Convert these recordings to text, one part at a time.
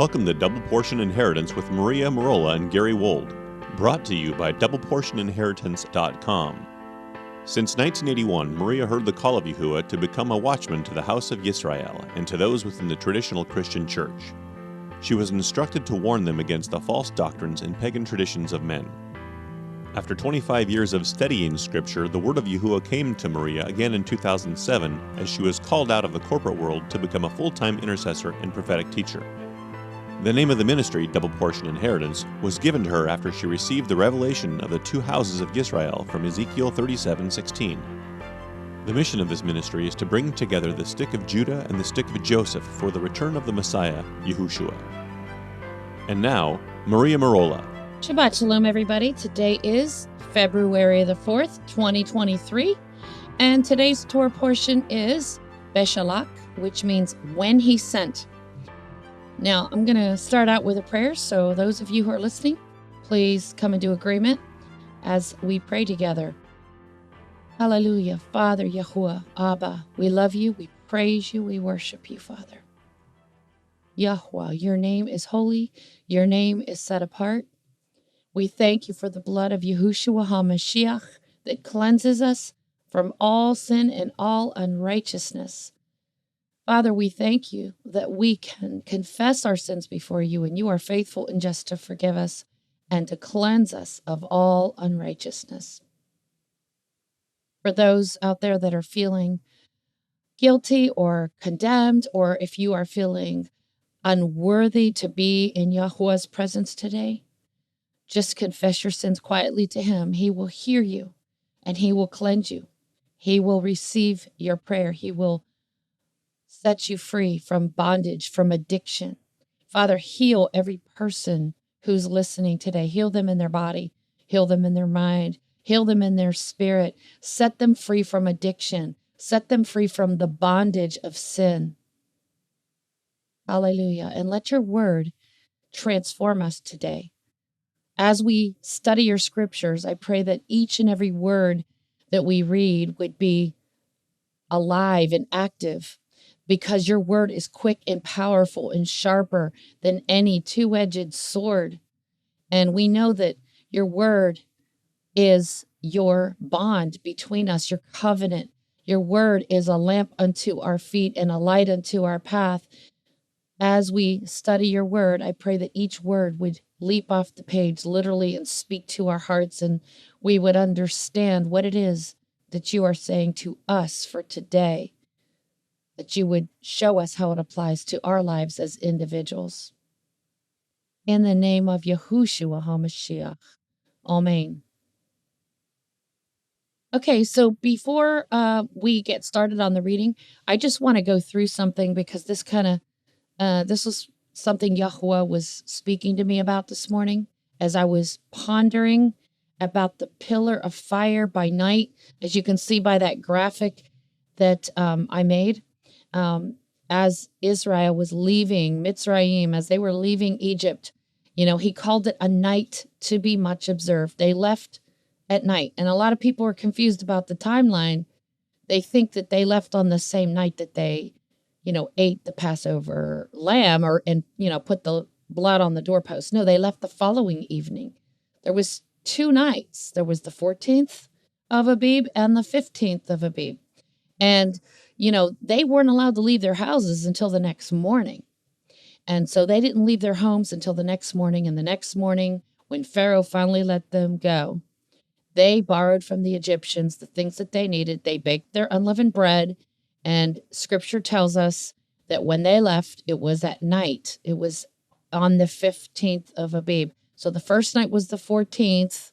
Welcome to Double Portion Inheritance with Maria Marola and Gary Wold, brought to you by DoublePortionInheritance.com. Since 1981, Maria heard the call of Yahuwah to become a watchman to the house of Yisra'el and to those within the traditional Christian church. She was instructed to warn them against the false doctrines and pagan traditions of men. After 25 years of studying Scripture, the word of Yahuwah came to Maria again in 2007 as she was called out of the corporate world to become a full-time intercessor and prophetic teacher. The name of the ministry, Double Portion Inheritance, was given to her after she received the revelation of the two houses of Yisrael from Ezekiel 37:16. The mission of this ministry is to bring together the stick of Judah and the stick of Joseph for the return of the Messiah, Yahushua. And now, Maria Marola. Shabbat Shalom, everybody. Today is February the 4th, 2023, and today's Torah portion is Beshalach, which means when he sent. Now, I'm going to start out with a prayer, so those of you who are listening, please come into agreement as we pray together. Hallelujah. Father, Yahuwah, Abba, we love you, we praise you, we worship you, Father. Yahuwah, your name is holy, your name is set apart. We thank you for the blood of Yahushua HaMashiach that cleanses us from all sin and all unrighteousness. Father, we thank you that we can confess our sins before you, and you are faithful and just to forgive us and to cleanse us of all unrighteousness. For those out there that are feeling guilty or condemned, or if you are feeling unworthy to be in Yahuwah's presence today, just confess your sins quietly to him. He will hear you, and he will cleanse you. He will receive your prayer. He will set you free from bondage, from addiction. Father, heal every person who's listening today. Heal them in their body. Heal them in their mind. Heal them in their spirit. Set them free from addiction. Set them free from the bondage of sin. Hallelujah. And let your word transform us today. As we study your scriptures, I pray that each and every word that we read would be alive and active, because your word is quick and powerful and sharper than any two-edged sword. And we know that your word is your bond between us, your covenant. Your word is a lamp unto our feet and a light unto our path. As we study your word, I pray that each word would leap off the page literally and speak to our hearts, and we would understand what it is that you are saying to us for today, that you would show us how it applies to our lives as individuals. In the name of Yahushua HaMashiach. Amen. Okay, so before we get started on the reading, I just want to go through something, because this was something Yahuwah was speaking to me about this morning as I was pondering about the pillar of fire by night, as you can see by that graphic that I made. As Israel was leaving Mitzrayim, as they were leaving Egypt, he called it a night to be much observed. They left at night. And a lot of people are confused about the timeline. They think that they left on the same night that they, ate the Passover lamb and put the blood on the doorpost. No, they left the following evening. There was 2 nights. There was the 14th of Abib and the 15th of Abib. And they weren't allowed to leave their houses until the next morning. And so they didn't leave their homes until the next morning. And the next morning, when Pharaoh finally let them go, they borrowed from the Egyptians the things that they needed. They baked their unleavened bread. And scripture tells us that when they left, it was at night. It was on the 15th of Abib. So the first night was the 14th,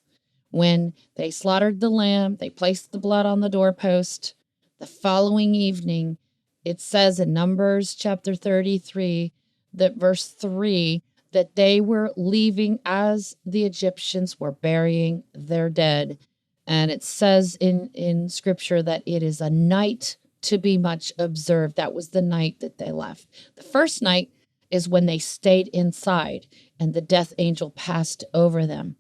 when they slaughtered the lamb. They placed the blood on the doorpost. The following evening, it says in Numbers chapter 33, that verse 3, that they were leaving as the Egyptians were burying their dead. And it says in scripture that it is a night to be much observed. That was the night that they left. The first night is when they stayed inside and the death angel passed over them.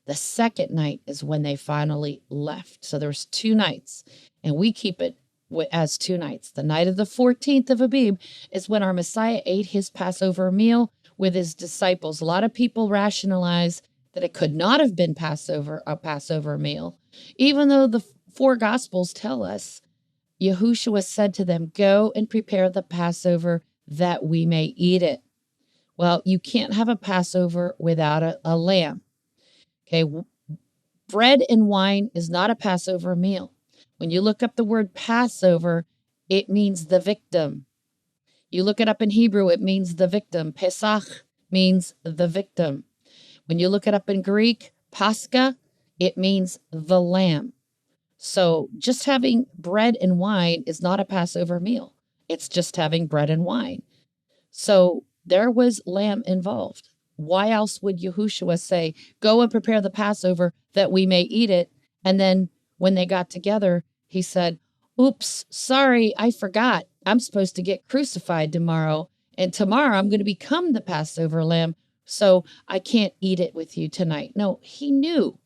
The second night is when they finally left. So there's 2 nights. And we keep it as 2 nights. The night of the 14th of Abib is when our Messiah ate his Passover meal with his disciples. A lot of people rationalize that it could not have been a Passover meal, even though the four Gospels tell us Yahushua said to them, "Go and prepare the Passover that we may eat it." Well, you can't have a Passover without a lamb. Okay, bread and wine is not a Passover meal. When you look up the word Passover, it means the victim. You look it up in Hebrew, it means the victim. Pesach means the victim. When you look it up in Greek, Pascha, it means the lamb. So just having bread and wine is not a Passover meal. It's just having bread and wine. So there was lamb involved. Why else would Yahushua say, "Go and prepare the Passover that we may eat it"? And then when they got together, he said, "Oops, sorry, I forgot. I'm supposed to get crucified tomorrow. And tomorrow I'm going to become the Passover lamb. So I can't eat it with you tonight." No, he knew.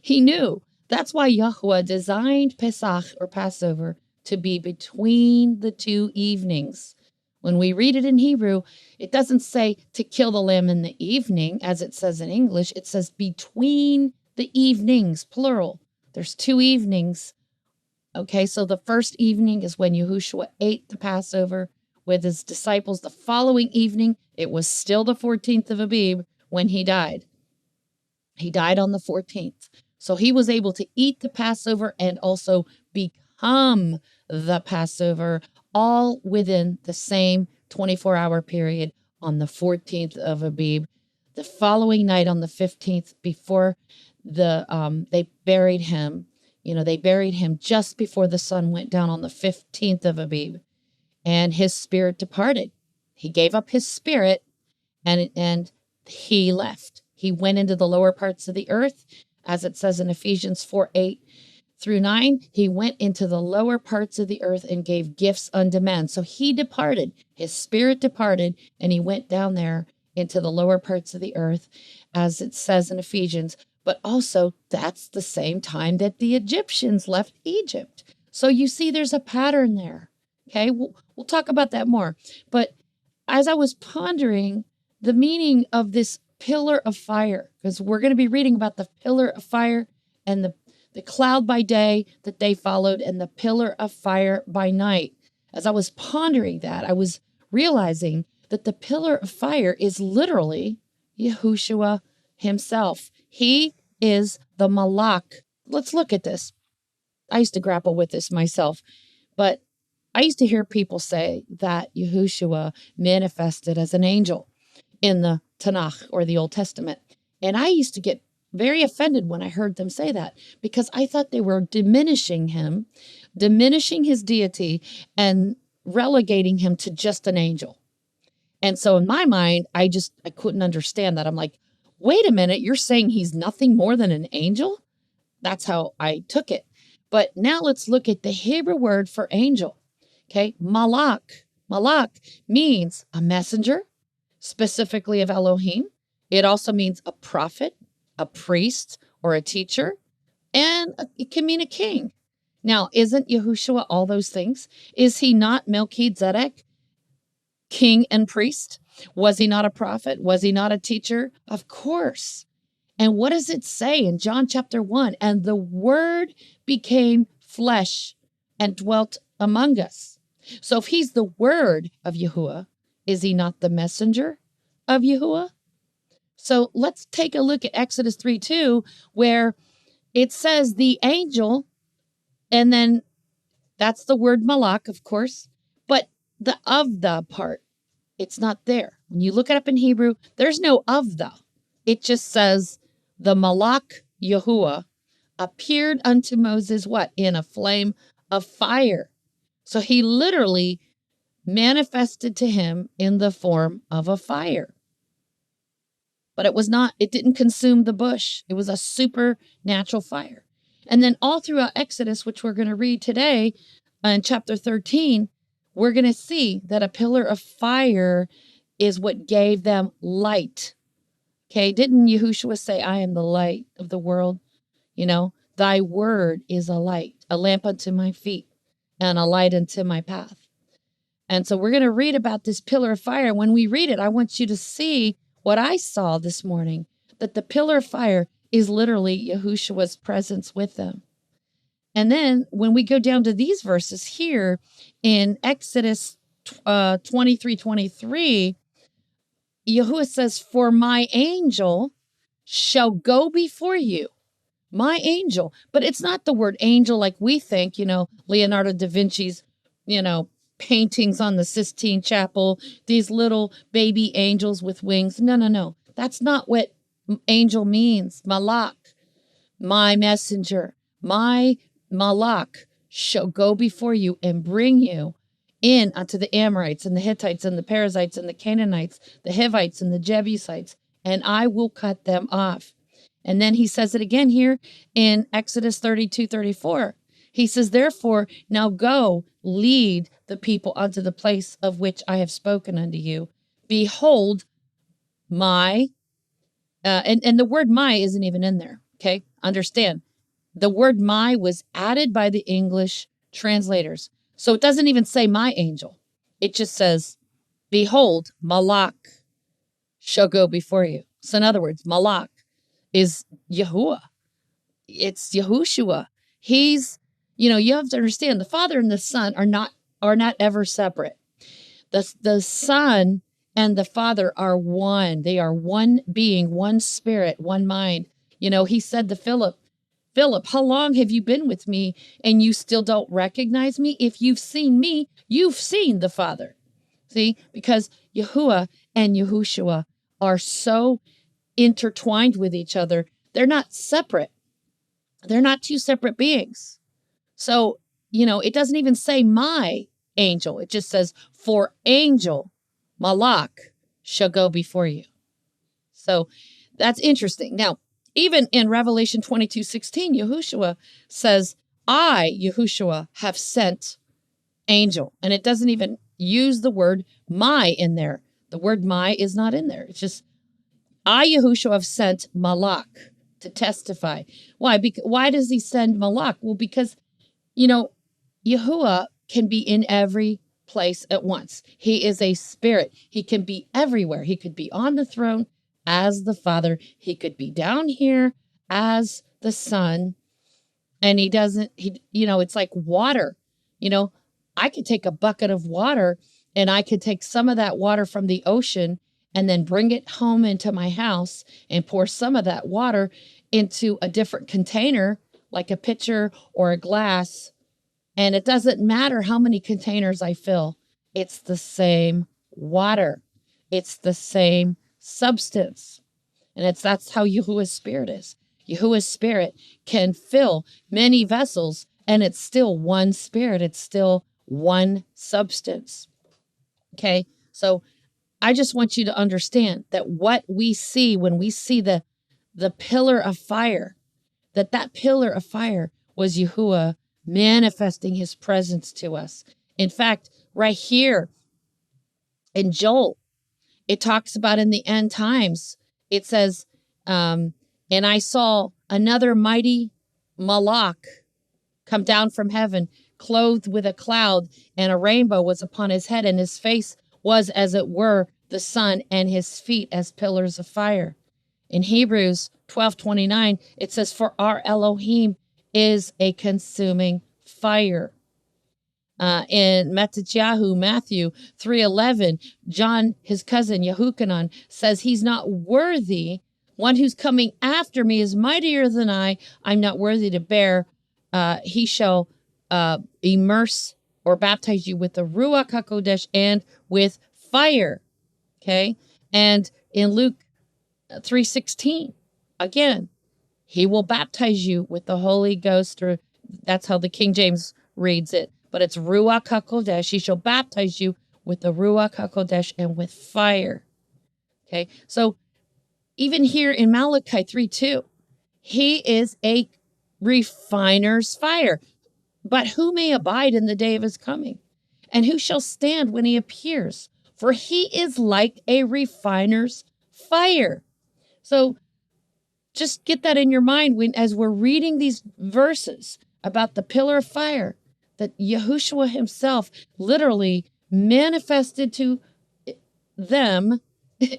He knew. That's why Yahweh designed Pesach or Passover to be between the two evenings. When we read it in Hebrew, it doesn't say to kill the lamb in the evening, as it says in English. It says between the evenings, plural. There's two evenings. Okay, so the first evening is when Yahushua ate the Passover with his disciples. The following evening, it was still the 14th of Abib when he died. He died on the 14th. So he was able to eat the Passover and also become the Passover, all within the same 24-hour period on the 14th of Abib. The following night on the 15th, before they buried him, they buried him just before the sun went down on the 15th of Abib, and his spirit departed. He gave up his spirit, and he left. He went into the lower parts of the earth, as it says in Ephesians 4:8-9. He went into the lower parts of the earth and gave gifts unto men. So he departed. His spirit departed, and he went down there into the lower parts of the earth, as it says in Ephesians. But also, that's the same time that the Egyptians left Egypt. So you see, there's a pattern there. Okay, we'll talk about that more. But as I was pondering the meaning of this pillar of fire, because we're going to be reading about the pillar of fire and the cloud by day that they followed and the pillar of fire by night. As I was pondering that, I was realizing that the pillar of fire is literally Yahushua himself. He is the Malach. Let's look at this. I used to grapple with this myself, but I used to hear people say that Yahushua manifested as an angel in the Tanakh or the Old Testament. And I used to get very offended when I heard them say that, because I thought they were diminishing him, diminishing his deity, and relegating him to just an angel. And so in my mind, I couldn't understand that. I'm like, wait a minute, you're saying he's nothing more than an angel? That's how I took it. But now let's look at the Hebrew word for angel. Okay, malach. Malach means a messenger, specifically of Elohim. It also means a prophet, a priest, or a teacher, and it can mean a king. Now, isn't Yahushua all those things? Is he not Melchizedek, king and priest? Was he not a prophet? Was he not a teacher? Of course. And what does it say in John chapter 1? And the word became flesh and dwelt among us. So if he's the word of Yahuwah, is he not the messenger of Yahuwah? So let's take a look at Exodus 3:2, where it says the angel, and then that's the word malach, of course, but the of the part, it's not there. When you look it up in Hebrew, there's no of the. It just says the malach Yahuwah appeared unto Moses, what? In a flame of fire. So he literally manifested to him in the form of a fire. But it didn't consume the bush. It was a supernatural fire. And then all throughout Exodus, which we're going to read today in chapter 13, we're going to see that a pillar of fire is what gave them light. Okay, didn't Yahushua say, I am the light of the world? Thy word is a light, a lamp unto my feet, and a light unto my path. And so we're going to read about this pillar of fire. When we read it, I want you to see what I saw this morning, that the pillar of fire is literally Yahushua's presence with them. And then when we go down to these verses here in Exodus 23:23, Yahuwah says, "For my angel shall go before you." My angel. But it's not the word angel like we think, Leonardo da Vinci's, paintings on the Sistine Chapel, these little baby angels with wings. No, no, no. That's not what angel means. Malak, my messenger, my Malak shall go before you and bring you in unto the Amorites and the Hittites and the Perizzites and the Canaanites, the Hivites and the Jebusites, and I will cut them off. And then he says it again here in Exodus 32:34. He says, "Therefore, now go, lead the people unto the place of which I have spoken unto you. Behold, my," and the word "my" isn't even in there, okay? Understand, the word "my" was added by the English translators. So it doesn't even say "my angel." It just says, "Behold, Malak shall go before you." So in other words, Malak is Yahuwah. It's Yahushua. He's, you have to understand, the Father and the Son are not ever separate. The Son and the Father are one. They are one being, one spirit, one mind. He said to Philip, "How long have you been with me and you still don't recognize me? If you've seen me, you've seen the Father." See, because Yahuwah and Yahushua are so intertwined with each other. They're not separate. They're not two separate beings. So, it doesn't even say "my angel." It just says, "For angel, Malak, shall go before you." So that's interesting. Now, even in Revelation 22:16, Yahushua says, "I, Yahushua, have sent angel." And it doesn't even use the word "my" in there. The word "my" is not in there. It's just, "I, Yahushua, have sent Malak to testify." Why? Why does he send Malak? Well, because, Yahuwah can be in every place at once. He is a spirit. He can be everywhere. He could be on the throne as the Father. He could be down here as the Son. And it's like water. I could take a bucket of water and I could take some of that water from the ocean and then bring it home into my house and pour some of that water into a different container, like a pitcher or a glass. And it doesn't matter how many containers I fill. It's the same water. It's the same substance. And that's how Yahuwah's spirit is. Yahuwah's spirit can fill many vessels, and it's still one spirit. It's still one substance. Okay? So I just want you to understand that what we see when we see the pillar of fire, that pillar of fire was Yahuwah manifesting his presence to us. In fact, right here in Joel, it talks about in the end times, it says, and I saw another mighty Malak come down from heaven, clothed with a cloud, and a rainbow was upon his head, and his face was as it were the sun, and his feet as pillars of fire. In Hebrews 12:29, it says, "For our Elohim is a consuming fire." In Matityahu, Matthew 3:11, John, his cousin Yehukanan, says he's not worthy. One who's coming after me is mightier than I. I'm not worthy to bear. He shall immerse or baptize you with the Ruach HaKodesh and with fire. Okay? And in Luke 3:16, again, he will baptize you with the Holy Ghost, or that's how the King James reads it. But it's Ruach HaKodesh. He shall baptize you with the Ruach HaKodesh and with fire. Okay, so even here in Malachi 3:2, he is a refiner's fire. But who may abide in the day of his coming? And who shall stand when he appears? For he is like a refiner's fire. So just get that in your mind as we're reading these verses about the pillar of fire, that Yahushua himself literally manifested to them.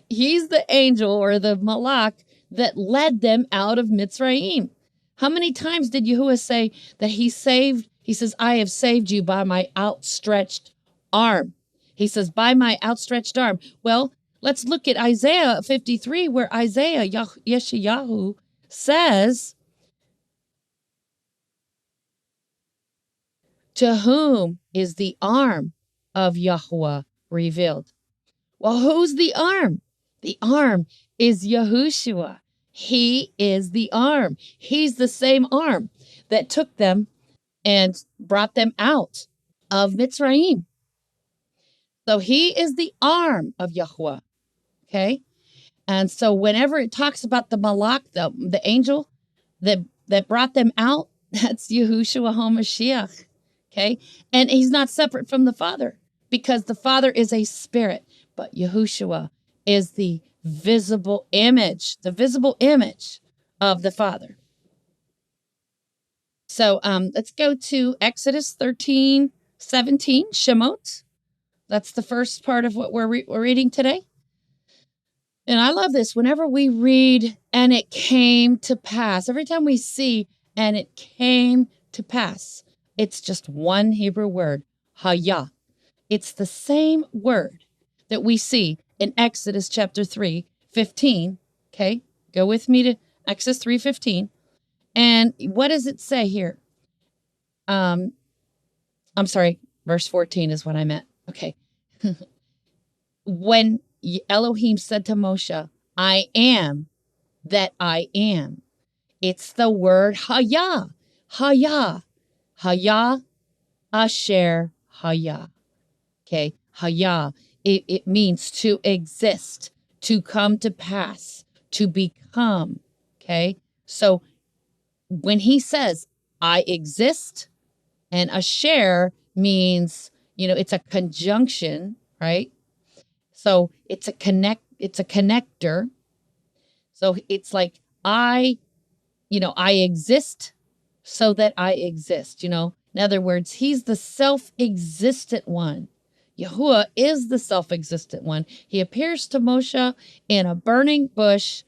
He's the angel or the malach that led them out of Mitzrayim. How many times did Yahuwah say that he saved? He says, I have saved you by my outstretched arm. He says, by my outstretched arm. Well, let's look at Isaiah 53, where Isaiah, Yeshayahu, says, to whom is the arm of Yahuwah revealed? Well, who's the arm? The arm is Yahushua. He is the arm. He's the same arm that took them and brought them out of Mitzrayim. So he is the arm of Yahuwah. Okay? And so whenever it talks about the malach, the angel that brought them out, that's Yahushua HaMashiach. Okay? And he's not separate from the Father because the Father is a spirit, but Yahushua is the visible image of the Father. So let's go to Exodus 13:17, Shemoth. That's the first part of what we're reading today. And I love this. Whenever we read, and it came to pass, every time we see, and it came to pass, it's just one Hebrew word, Hayah. It's the same word that we see in Exodus chapter 3:15. Okay, go with me to Exodus 3:15. And what does it say here? I'm sorry, verse 14 is what I meant. Okay. When Elohim said to Moshe, I am that I am. It's the word Hayah. Hayah. Hayah Asher Hayah. Okay. Hayah. It means to exist, to come to pass, to become. Okay. So when he says, I exist, and Asher means, it's a conjunction, right? So it's a connector. So it's like I exist so that I exist, In other words, he's the self-existent one. Yahuwah is the self-existent one. He appears to Moshe in a burning bush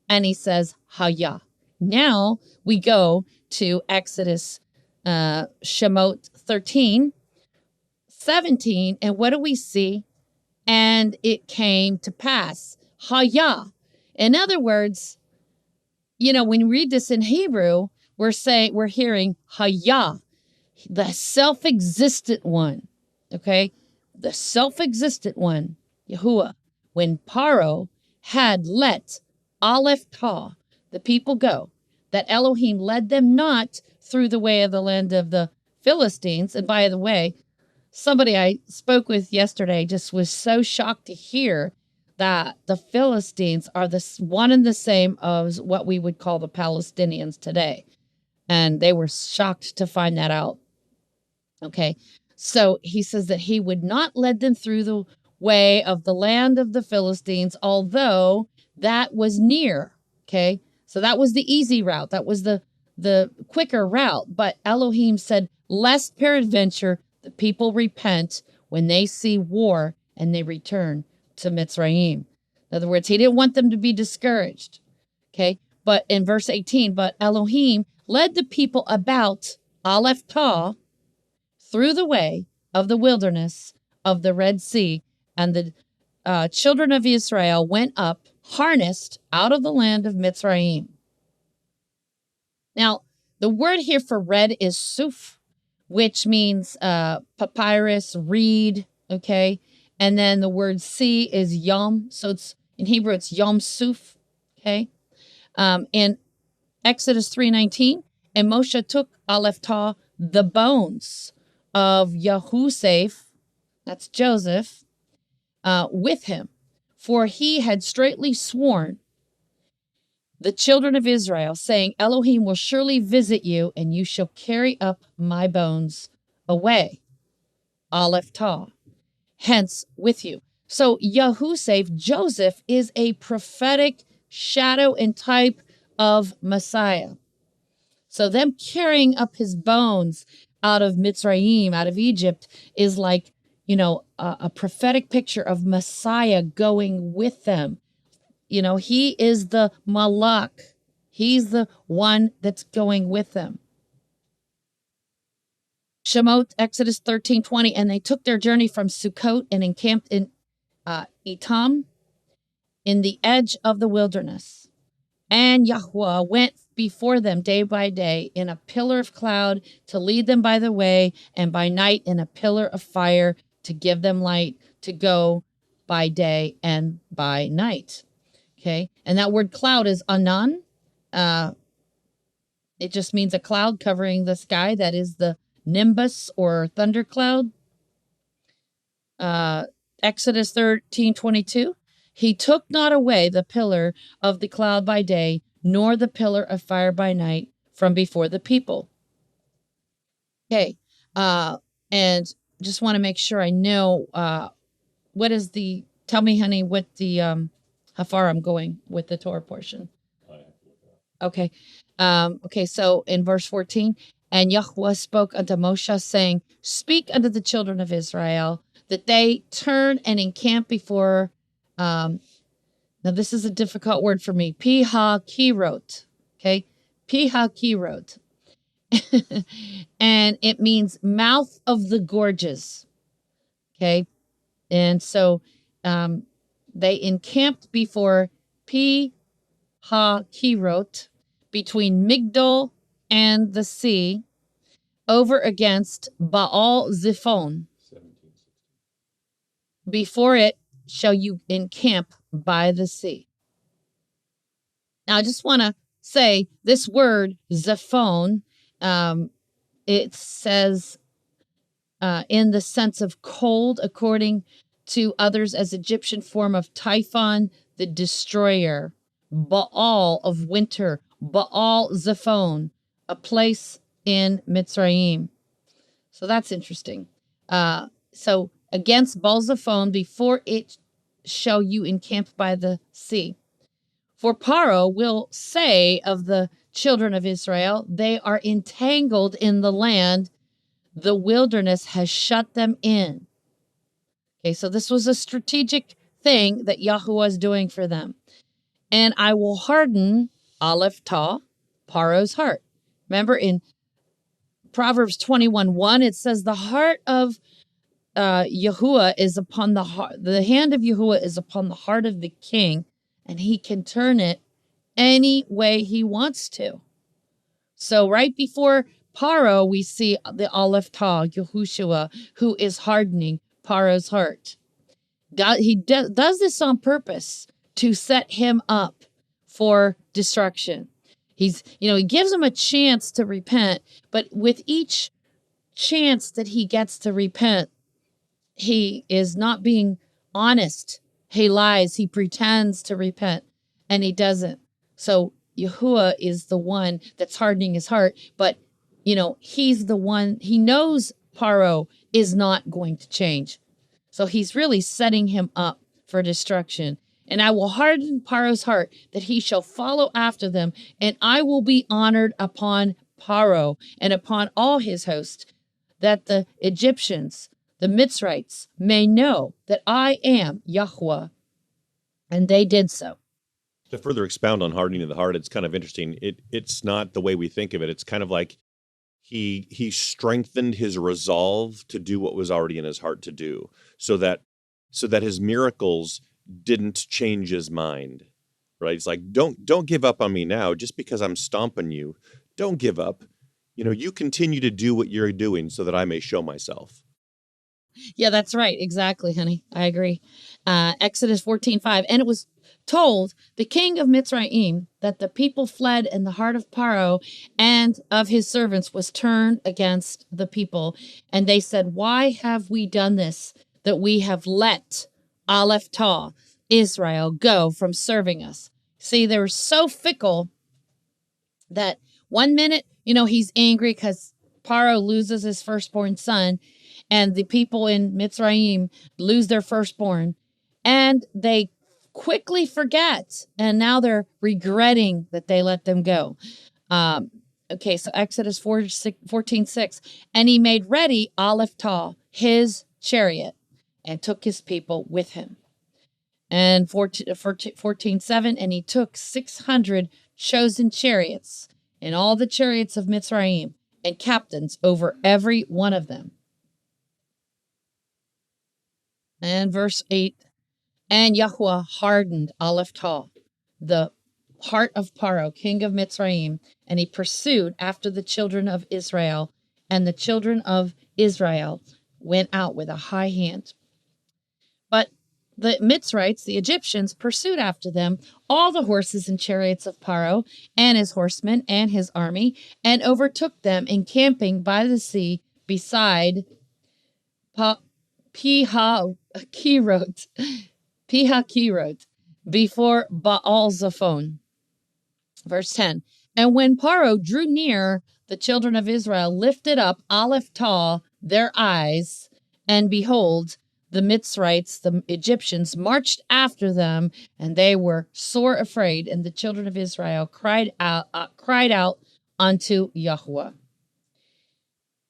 and he says, Hayah. Now we go to Exodus Shemoth 13:17. And what do we see? And it came to pass. Hayah. In other words, when we read this in Hebrew, we're hearing Hayah, the self-existent one. Okay? The self-existent one, Yahuwah, when Paro had let Aleph Tah, the people go, that Elohim led them not through the way of the land of the Philistines. And by the way, somebody I spoke with yesterday just was so shocked to hear that the Philistines are the one and the same as what we would call the Palestinians today. And they were shocked to find that out. Okay. So he says that he would not lead them through the way of the land of the Philistines, although that was near. Okay. So that was the easy route. That was the quicker route. But Elohim said, lest peradventure the people repent when they see war and they return to Mitzrayim. In other words, he didn't want them to be discouraged. Okay. But in verse 18, but Elohim led the people about Aleph Tah through the way of the wilderness of the Red Sea, and the children of Yisra'el went up harnessed out of the land of Mitzrayim. Now, the word here for red is suf, which means papyrus, reed, okay? And then the word sea is yom, so it's in Hebrew it's yom suf, okay? In Exodus 3:19, and Moshe took Aleph Tah, the bones of Yahusef, that's Joseph, with him, for he had straitly sworn the children of Israel, saying, Elohim will surely visit you, and you shall carry up my bones away, Aleph Tah, hence with you. So Yahusef, Joseph, is a prophetic shadow and type of Messiah. So them carrying up his bones out of Mitzrayim, out of Egypt, is like a prophetic picture of Messiah going with them. He is the Malach. He's the one that's going with them. Shemoth, Exodus 13:20, and they took their journey from Sukkot and encamped in Etam in the edge of the wilderness. And Yahweh went before them day by day in a pillar of cloud to lead them by the way, and by night in a pillar of fire to give them light to go by day and by night. Okay, and that word cloud is anan. It just means a cloud covering the sky. That is the nimbus or thundercloud. Exodus 13:22. He took not away the pillar of the cloud by day, nor the pillar of fire by night from before the people. Okay. And just want to make sure I know tell me, honey, what the how far I'm going with the Torah portion. Okay. Okay, so in verse 14, and Yahweh spoke unto Moshe, saying, speak unto the children of Israel, that they turn and encamp before, now this is a difficult word for me, Pi-ha-kirot, okay? Pi-ha-kirot. And it means mouth of the gorges, okay? And so they encamped before Pi-ha-kirot, between Migdol and the sea, over against Baal Zephon. Before it shall you encamp by the sea. Now, I just want to say this word Zephon, it says in the sense of cold, according to others, as Egyptian form of Typhon, the destroyer, Baal of winter, Baal Zephon, a place in Mitzrayim. So that's interesting. So against Baal Zephon, before it shall you encamp by the sea. For Paro will say of the children of Israel, they are entangled in the land. The wilderness has shut them in. Okay, so this was a strategic thing that Yahweh was doing for them. And I will harden Aleph Tah, Paro's heart. Remember in Proverbs 21:1, it says the heart of Yahuwah is upon the heart. The hand of Yahuwah is upon the heart of the king, and he can turn it any way he wants to. So right before Paro, we see the Aleph Tah, Yahushua, who is hardening Paro's heart. He does this on purpose to set him up for destruction. He gives him a chance to repent, but with each chance that he gets to repent, he is not being honest. He lies. He pretends to repent, and he doesn't. So Yahuwah is the one that's hardening his heart, but, he's the one, he knows Paro is not going to change. So he's really setting him up for destruction. And I will harden Paro's heart that he shall follow after them, and I will be honored upon Paro and upon all his host, that the Egyptians, the Mitzrites, may know that I am Yahweh. And they did so. To further expound on hardening of the heart, it's kind of interesting. It's not the way we think of it. It's kind of like he strengthened his resolve to do what was already in his heart to do, so that his miracles didn't change his mind. Right? It's like, don't give up on me now just because I'm stomping you. Don't give up. You continue to do what you're doing so that I may show myself. Yeah, that's right. Exactly, honey. I agree. Exodus 14:5. And it was told the king of Mitzrayim that the people fled, and the heart of Paro and of his servants was turned against the people. And they said, why have we done this, that we have let Aleph Tah, Israel, go from serving us? See, they were so fickle that one minute, he's angry because Paro loses his firstborn son, and the people in Mitzrayim lose their firstborn, and they quickly forget, and now they're regretting that they let them go. Okay, so Exodus 14:6, and he made ready Aleph Tah, his chariot, and took his people with him. And 14:7, and he took 600 chosen chariots and all the chariots of Mitzrayim and captains over every one of them. And verse 8, and Yahuwah hardened Aleph Tau, the heart of Paro, king of Mitzrayim, and he pursued after the children of Israel, and the children of Israel went out with a high hand. But the Mitzrites, the Egyptians, pursued after them all the horses and chariots of Paro and his horsemen and his army, and overtook them encamping by the sea beside Pihakirot, before Baal Zephon. Verse 10, and when Paro drew near, the children of Israel lifted up Aleph Tau their eyes, and behold, the Mitzrites, the Egyptians, marched after them, and they were sore afraid. And the children of Israel cried out unto Yahuwah.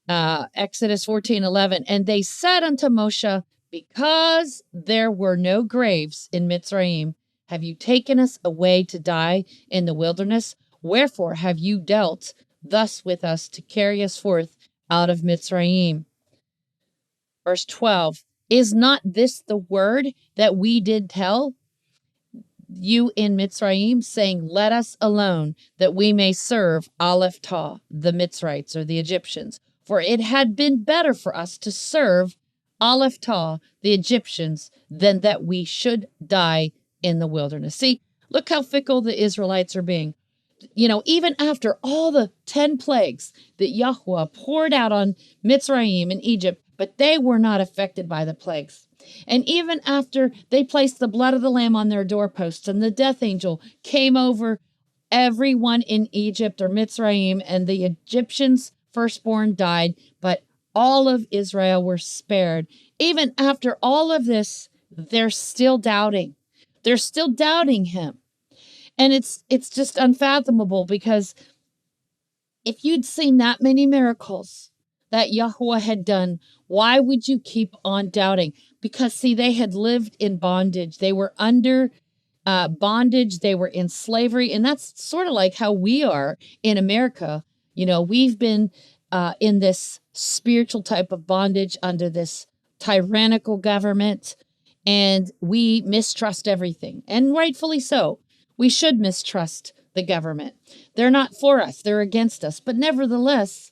Exodus 14:11, and they said unto Moshe, because there were no graves in Mitzrayim, have you taken us away to die in the wilderness? Wherefore have you dealt thus with us to carry us forth out of Mitzrayim? Verse 12, is not this the word that we did tell you in Mitzrayim, saying, let us alone, that we may serve Aleph Tau, the Mitzrites, or the Egyptians? For it had been better for us to serve Aleph Tau, the Egyptians, than that we should die in the wilderness. See, look how fickle the Israelites are being. Even after all the 10 plagues that Yahuwah poured out on Mitzrayim and Egypt, but they were not affected by the plagues. And even after they placed the blood of the lamb on their doorposts and the death angel came over everyone in Egypt or Mitzrayim, and the Egyptians' firstborn died, but all of Israel were spared. Even after all of this, they're still doubting. They're still doubting him. And it's just unfathomable, because if you'd seen that many miracles that Yahuwah had done, why would you keep on doubting? Because, see, they had lived in bondage. They were under bondage. They were in slavery. And that's sort of like how we are in America. We've been in this spiritual type of bondage under this tyrannical government, and we mistrust everything. And rightfully so. We should mistrust the government. They're not for us. They're against us. But nevertheless,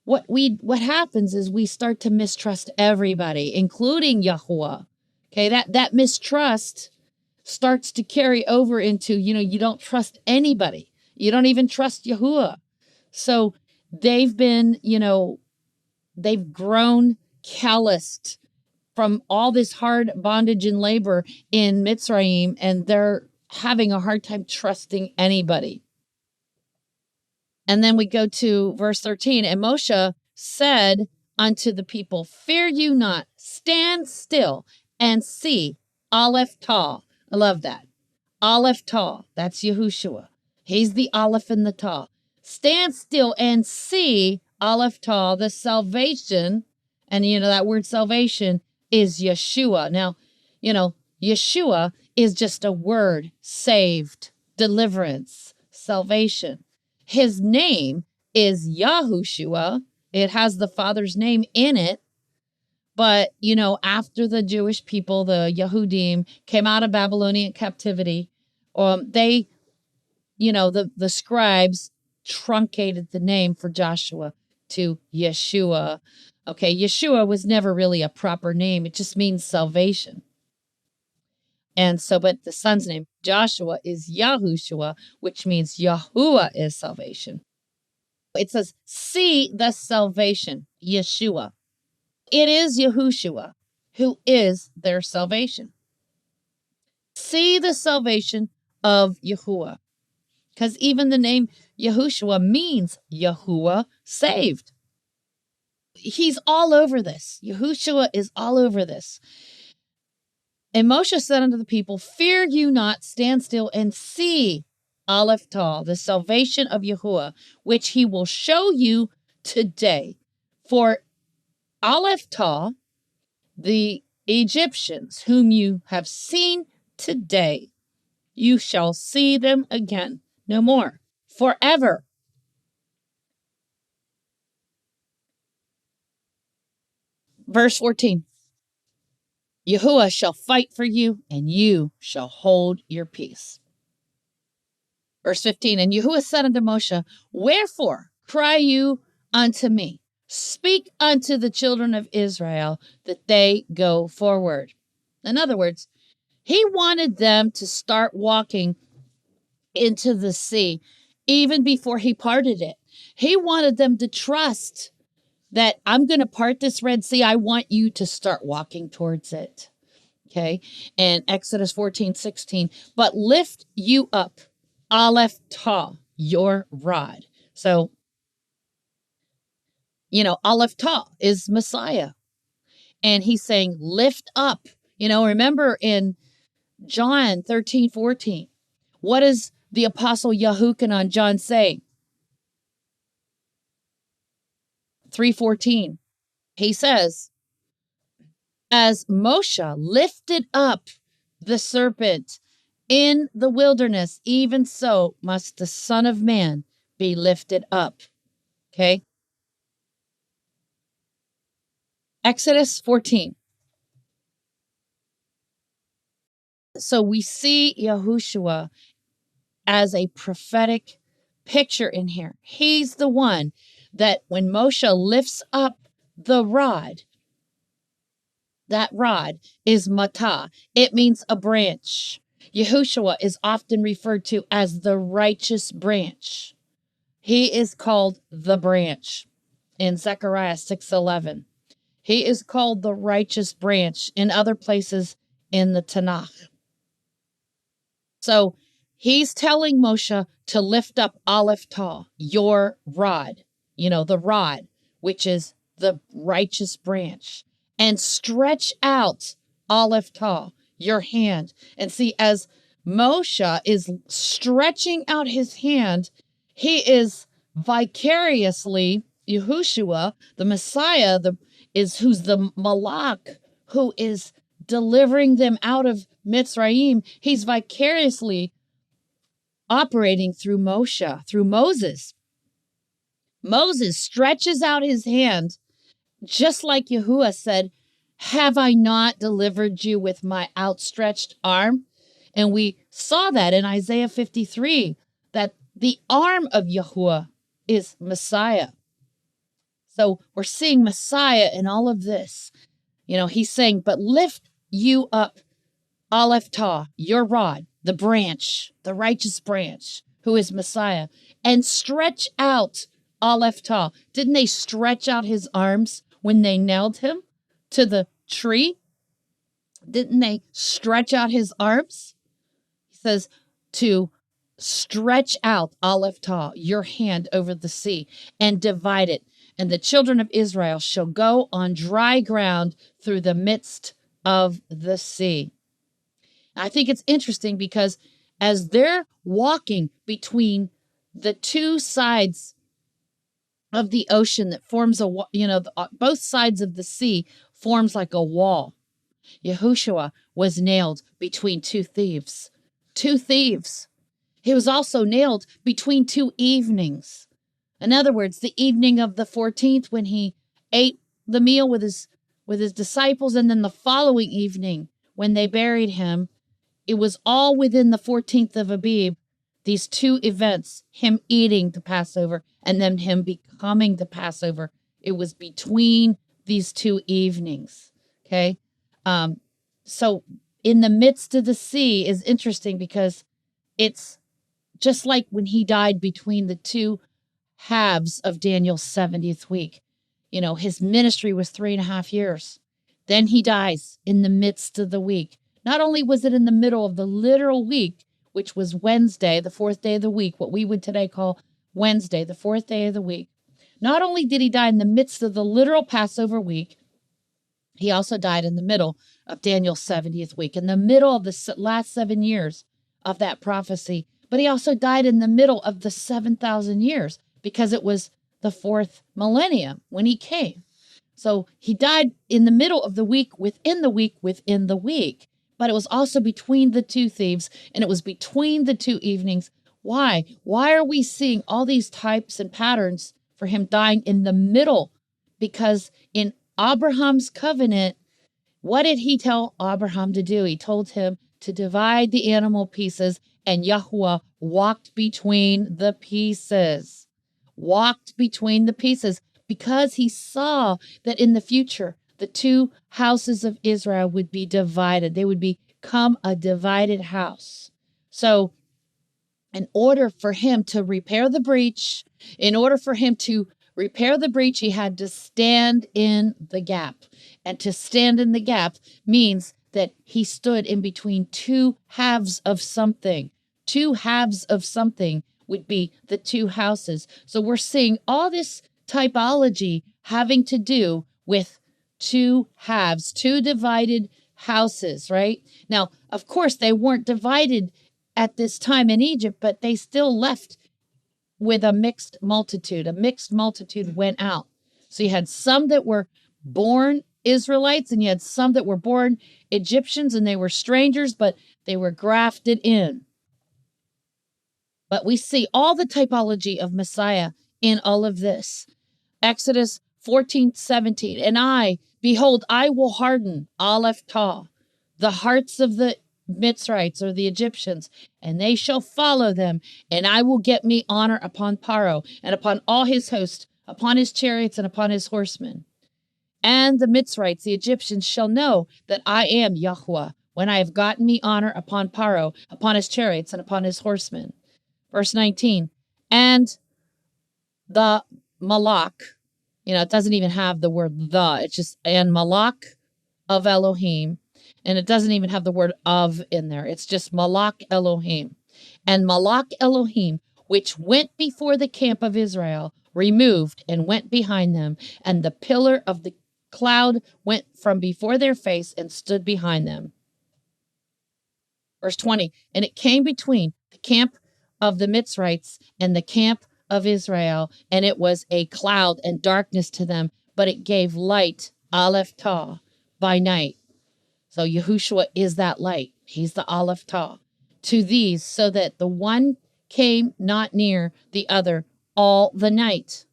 what happens is we start to mistrust everybody, including Yahuwah. Okay, that mistrust starts to carry over into, you don't trust anybody. You don't even trust Yahuwah. So they've been, they've grown calloused from all this hard bondage and labor in Mitzrayim, and they're having a hard time trusting anybody. And then we go to verse 13. And Moshe said unto the people, fear you not, stand still and see Aleph Tau. I love that. Aleph Tau, that's Yahushua. He's the Aleph and the Tau. Stand still and see Aleph Tau, the salvation. And that word salvation is Yeshua. Now, Yeshua is just a word, saved, deliverance, salvation. His name is Yahushua. It has the Father's name in it. But, after the Jewish people, the Yehudim, came out of Babylonian captivity, they, the scribes truncated the name for Joshua to Yeshua. Okay, Yeshua was never really a proper name. It just means salvation. And so, but the son's name, Joshua, is Yahushua, which means Yahuwah is salvation. It says, see the salvation, Yeshua. It is Yahushua who is their salvation. See the salvation of Yahuwah. Because even the name Yahushua means Yahuwah saved. He's all over this. Yahushua is all over this. And Moshe said unto the people, fear you not, stand still and see Aleph Tau, the salvation of Yahuwah, which he will show you today. For Aleph Tau, the Egyptians, whom you have seen today, you shall see them again no more, forever. Verse 14. Yahuwah shall fight for you, and you shall hold your peace. Verse 15. And Yahuwah said unto Moshe, wherefore cry you unto me? Speak unto the children of Israel that they go forward. In other words, he wanted them to start walking into the sea even before he parted it. He wanted them to trust that I'm going to part this Red Sea. I want you to start walking towards it. Okay. And Exodus 14:16. But lift you up, Aleph Tah, your rod. So, Aleph Tah is Messiah. And he's saying, lift up. Remember in John 13:14, what does the apostle Yahuchanan John say? 3:14. He says, as Moshe lifted up the serpent in the wilderness, even so must the Son of Man be lifted up. Okay. Exodus 14. So we see Yahushua as a prophetic picture in here. He's the one that when Moshe lifts up the rod, that rod is matah. It means a branch. Yahushua is often referred to as the righteous branch. He is called the branch in Zechariah 6:11. He is called the righteous branch in other places in the Tanakh. So he's telling Moshe to lift up Aleph Tah, your rod, the rod, which is the righteous branch, and stretch out Aleph Tah, your hand. And see, as Moshe is stretching out his hand, he is vicariously, Yahushua, the Messiah, who's the Malach, who is delivering them out of Mitzrayim. He's vicariously operating through Moshe, through Moses. Moses stretches out his hand, just like Yahuwah said, have I not delivered you with my outstretched arm? And we saw that in Isaiah 53, that the arm of Yahuwah is Messiah. So we're seeing Messiah in all of this. He's saying, but lift you up, Aleph Tah, your rod, the branch, the righteous branch, who is Messiah, and stretch out Aleph Tah. Didn't they stretch out his arms when they nailed him to the tree? Didn't they stretch out his arms? He says to stretch out Aleph Tah, your hand over the sea, and divide it. And the children of Israel shall go on dry ground through the midst of the sea. I think it's interesting because as they're walking between the two sides of the ocean that forms both sides of the sea forms like a wall. Yahushua was nailed between two thieves. Two thieves. He was also nailed between two evenings. In other words, the evening of the 14th when he ate the meal with his disciples, and then the following evening when they buried him. It was all within the 14th of Abib, these two events, him eating the Passover and then him becoming the Passover. It was between these two evenings, okay? So in the midst of the sea is interesting because it's just like when he died between the two halves of Daniel's 70th week. His ministry was 3.5 years. Then he dies in the midst of the week. Not only was it in the middle of the literal week, which was Wednesday, the fourth day of the week, what we would today call Wednesday, the fourth day of the week. Not only did he die in the midst of the literal Passover week, he also died in the middle of Daniel's 70th week, in the middle of the last 7 years of that prophecy. But he also died in the middle of the 7,000 years because it was the fourth millennium when he came. So he died in the middle of the week, within the week, within the week. But it was also between the two thieves, and it was between the two evenings. Why? Why are we seeing all these types and patterns for him dying in the middle? Because in Abraham's covenant, what did he tell Abraham to do? He told him to divide the animal pieces, and Yahuwah walked between the pieces. Walked between the pieces because he saw that in the future, the two houses of Israel would be divided. They would become a divided house. So, in order for him to repair the breach, he had to stand in the gap. And to stand in the gap means that he stood in between two halves of something. Two halves of something would be the two houses. So we're seeing all this typology having to do with two halves, two divided houses, right? Now, of course, they weren't divided at this time in Egypt, but they still left with a mixed multitude. A mixed multitude went out. So you had some that were born Israelites, and you had some that were born Egyptians, and they were strangers, but they were grafted in. But we see all the typology of Messiah in all of this. Exodus 14:17, and behold, I will harden, Aleph Tah, the hearts of the Mitzrites or the Egyptians, and they shall follow them, and I will get me honor upon Paro and upon all his host, upon his chariots and upon his horsemen. And the Mitzrites, the Egyptians, shall know that I am Yahuwah, when I have gotten me honor upon Paro, upon his chariots and upon his horsemen. Verse 19, and the Malach, it doesn't even have the word the, it's just, and Malach of Elohim. And it doesn't even have the word of in there. It's just Malach Elohim. And Malach Elohim, which went before the camp of Israel, removed and went behind them. And the pillar of the cloud went from before their face and stood behind them. Verse 20, and it came between the camp of the Mitzrites and the camp of Israel, and it was a cloud and darkness to them, but it gave light, Aleph Tah, by night. So Yahushua is that light. He's the Aleph Tah. To these, so that the one came not near the other all the night.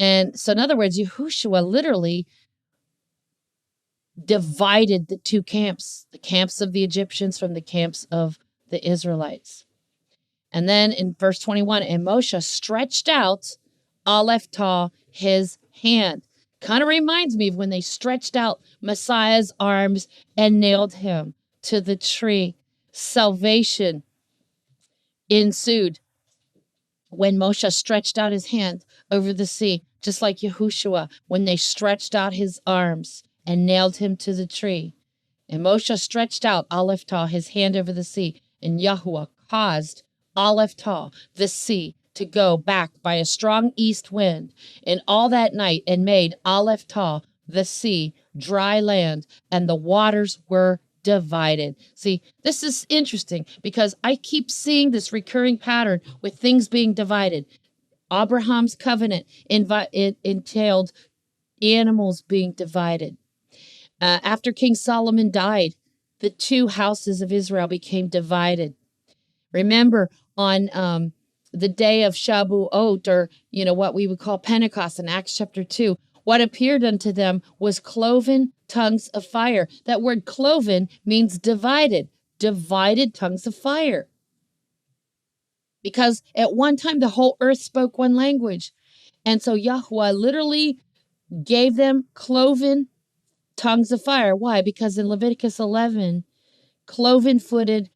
And so in other words, Yahushua literally divided the two camps, the camps of the Egyptians from the camps of the Israelites. And then in verse 21, and Moshe stretched out Aleph Tah, his hand. Kind of reminds me of when they stretched out Messiah's arms and nailed him to the tree. Salvation ensued when Moshe stretched out his hand over the sea, just like Yahushua, when they stretched out his arms and nailed him to the tree. And Moshe stretched out Aleph Tah, his hand over the sea, and Yahuwah caused Aleph Tah, the sea, to go back by a strong east wind, and all that night, and made Aleph Tah, the sea, dry land, and the waters were divided. See, this is interesting because I keep seeing this recurring pattern with things being divided. Abraham's covenant it entailed animals being divided. After King Solomon died, the two houses of Israel became divided. Remember, on the day of Shavuot, or, what we would call Pentecost in Acts chapter 2, what appeared unto them was cloven tongues of fire. That word cloven means divided tongues of fire. Because at one time, the whole earth spoke one language. And so Yahuwah literally gave them cloven tongues of fire. Why? Because in Leviticus 11, cloven-footed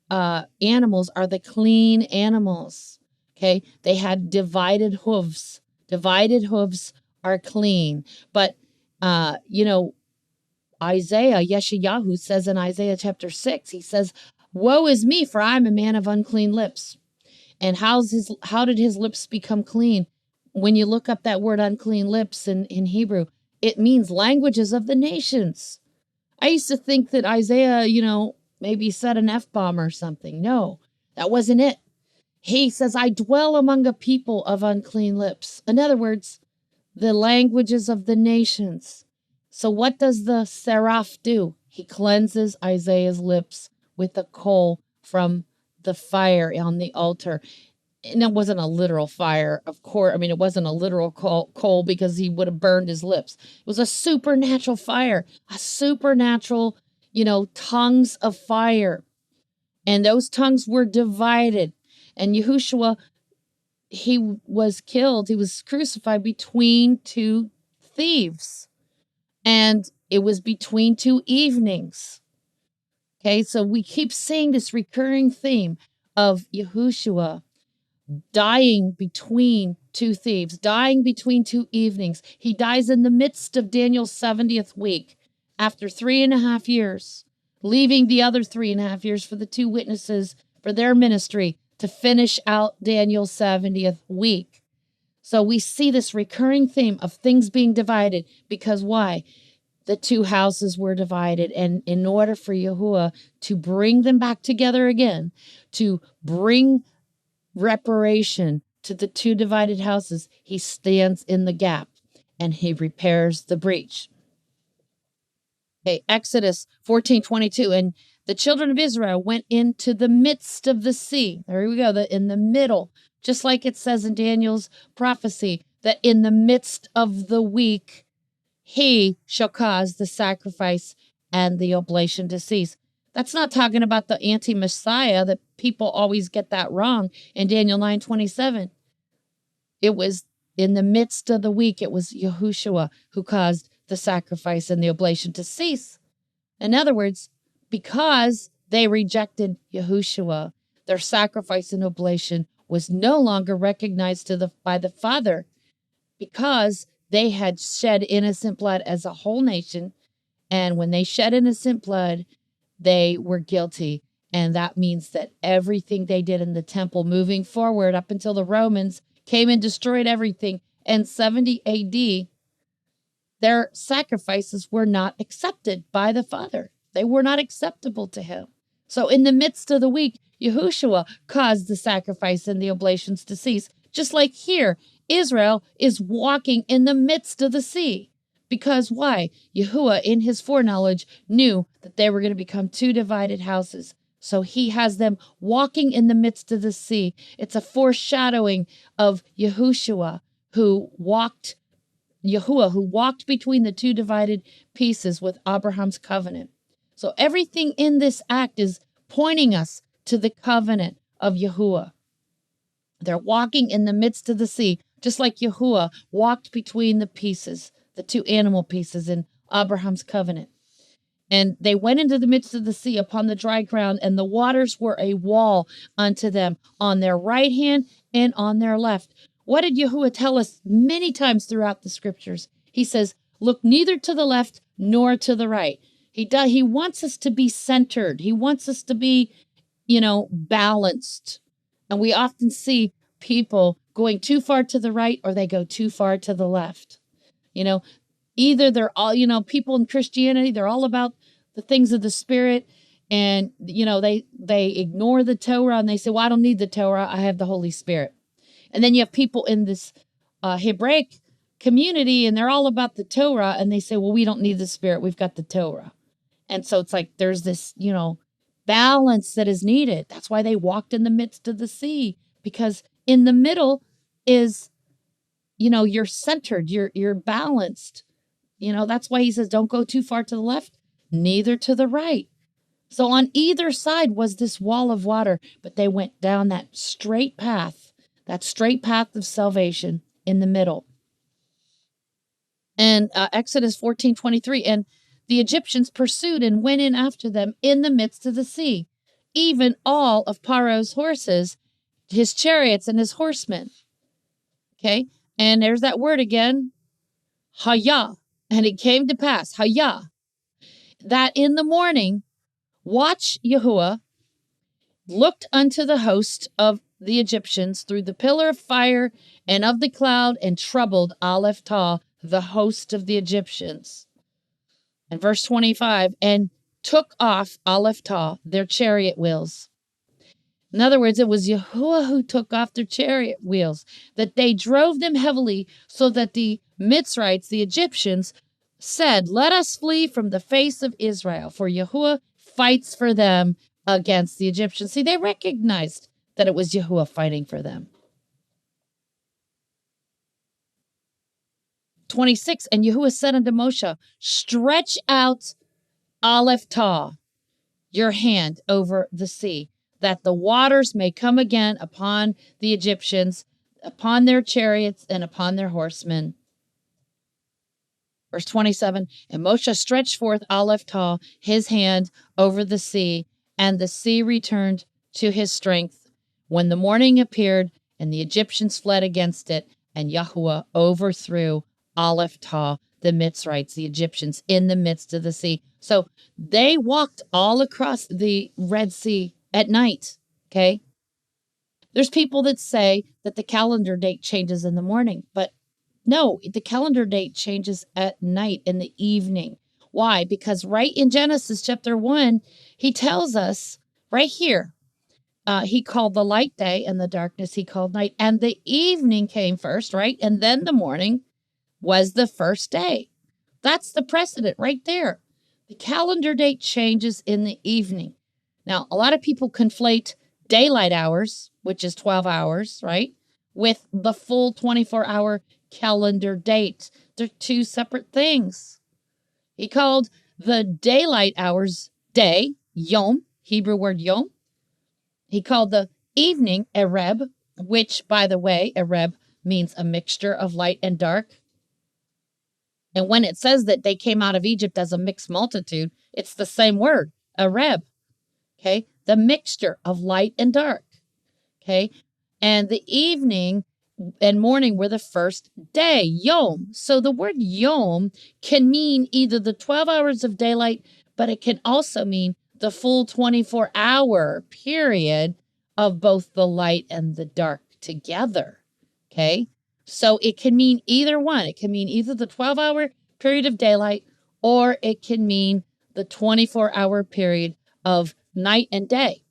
animals are the clean animals. Okay, they had divided hooves. Divided hooves are clean. But Isaiah, Yeshayahu says in Isaiah chapter 6, he says, "Woe is me, for I am a man of unclean lips." And how did his lips become clean? When you look up that word unclean lips in Hebrew, it means languages of the nations. I used to think that Isaiah, maybe said an F-bomb or something. No, that wasn't it. He says, I dwell among a people of unclean lips. In other words, the languages of the nations. So what does the seraph do? He cleanses Isaiah's lips with the coal from the fire on the altar. And it wasn't a literal fire, of course. I mean, it wasn't a literal coal because he would have burned his lips. It was a supernatural fire, a supernatural, tongues of fire. And those tongues were divided. And Yahushua, he was killed. He was crucified between two thieves. And it was between two evenings. Okay, so we keep seeing this recurring theme of Yahushua dying between two thieves, dying between two evenings. He dies in the midst of Daniel's 70th week after 3.5 years, leaving the other 3.5 years for the two witnesses for their ministry to finish out Daniel's 70th week. So we see this recurring theme of things being divided because why? The two houses were divided. And in order for Yahuwah to bring them back together again, to bring reparation to the two divided houses, he stands in the gap and he repairs the breach. Okay, Exodus 14:22, and the children of Israel went into the midst of the sea. There we go, in the middle, just like it says in Daniel's prophecy, that in the midst of the week, he shall cause the sacrifice and the oblation to cease. That's not talking about the anti-Messiah, that people always get that wrong in Daniel 9:27. It was in the midst of the week, it was Yahushua who caused the sacrifice and the oblation to cease. In other words, because they rejected Yahushua, their sacrifice and oblation was no longer recognized by the Father, because they had shed innocent blood as a whole nation. And when they shed innocent blood, they were guilty. And that means that everything they did in the temple moving forward up until the Romans came and destroyed everything. And 70 AD, their sacrifices were not accepted by the Father. They were not acceptable to him. So in the midst of the week, Yahushua caused the sacrifice and the oblations to cease. Just like here, Israel is walking in the midst of the sea. Because why? Yahuwah, in his foreknowledge, knew that they were going to become two divided houses. So he has them walking in the midst of the sea. It's a foreshadowing of Yahushua, who walked between the two divided pieces with Abraham's covenant. So everything in this act is pointing us to the covenant of Yahuwah. They're walking in the midst of the sea, just like Yahuwah walked between the pieces, the two animal pieces in Abraham's covenant. And they went into the midst of the sea upon the dry ground, and the waters were a wall unto them on their right hand and on their left. What did Yahuwah tell us many times throughout the scriptures? He says, look neither to the left nor to the right. He wants us to be centered. He wants us to be, balanced. And we often see people going too far to the right or they go too far to the left. Either they're all, people in Christianity, they're all about the things of the Spirit. And, they ignore the Torah and they say, well, I don't need the Torah. I have the Holy Spirit. And then you have people in this Hebraic community and they're all about the Torah. And they say, well, we don't need the Spirit. We've got the Torah. And so it's like there's this, balance that is needed. That's why they walked in the midst of the sea, because in the middle is, you're centered, you're balanced. That's why he says, don't go too far to the left, neither to the right. So on either side was this wall of water, but they went down that straight path of salvation in the middle. And Exodus 14:23, and the Egyptians pursued and went in after them in the midst of the sea, even all of Pharaoh's horses, his chariots, and his horsemen. Okay, and there's that word again, Hayah. And it came to pass, Hayah, that in the morning, watch Yahuwah looked unto the host of the Egyptians through the pillar of fire and of the cloud, and troubled Aleph Tah, the host of the Egyptians. And verse 25, and took off Aleph Tah their chariot wheels. In other words, it was Yahuwah who took off their chariot wheels, that they drove them heavily, so that the Mitzrites, the Egyptians, said, "Let us flee from the face of Israel, for Yahuwah fights for them against the Egyptians." See, they recognized that it was Yahuwah fighting for them. 26, and Yahuwah said unto Moshe, "Stretch out Aleph Tah, your hand over the sea, that the waters may come again upon the Egyptians, upon their chariots, and upon their horsemen." Verse 27, and Moshe stretched forth Aleph Tah, his hand over the sea, and the sea returned to his strength. When the morning appeared, and the Egyptians fled against it, and Yahuwah overthrew Aleph Tah, the Mitzrites, the Egyptians, in the midst of the sea. So they walked all across the Red Sea at night, okay? There's people that say that the calendar date changes in the morning, but no, the calendar date changes at night, in the evening. Why? Because right in Genesis chapter 1, he tells us right here, he called the light day, and the darkness he called night. And the evening came first, right? And then the morning was the first day. That's the precedent right there. The calendar date changes in the evening. Now, a lot of people conflate daylight hours, which is 12 hours, right, with the full 24-hour calendar date. They're two separate things. He called the daylight hours day, yom, Hebrew word yom. He called the evening ereb, which, by the way, ereb means a mixture of light and dark. And when it says that they came out of Egypt as a mixed multitude, it's the same word, ereb. Okay, the mixture of light and dark. Okay, and the evening and morning were the first day, yom. So the word yom can mean either the 12 hours of daylight, but it can also mean the full 24-hour period of both the light and the dark together. Okay, so it can mean either one. It can mean either the 12-hour period of daylight, or it can mean the 24-hour period of night and day.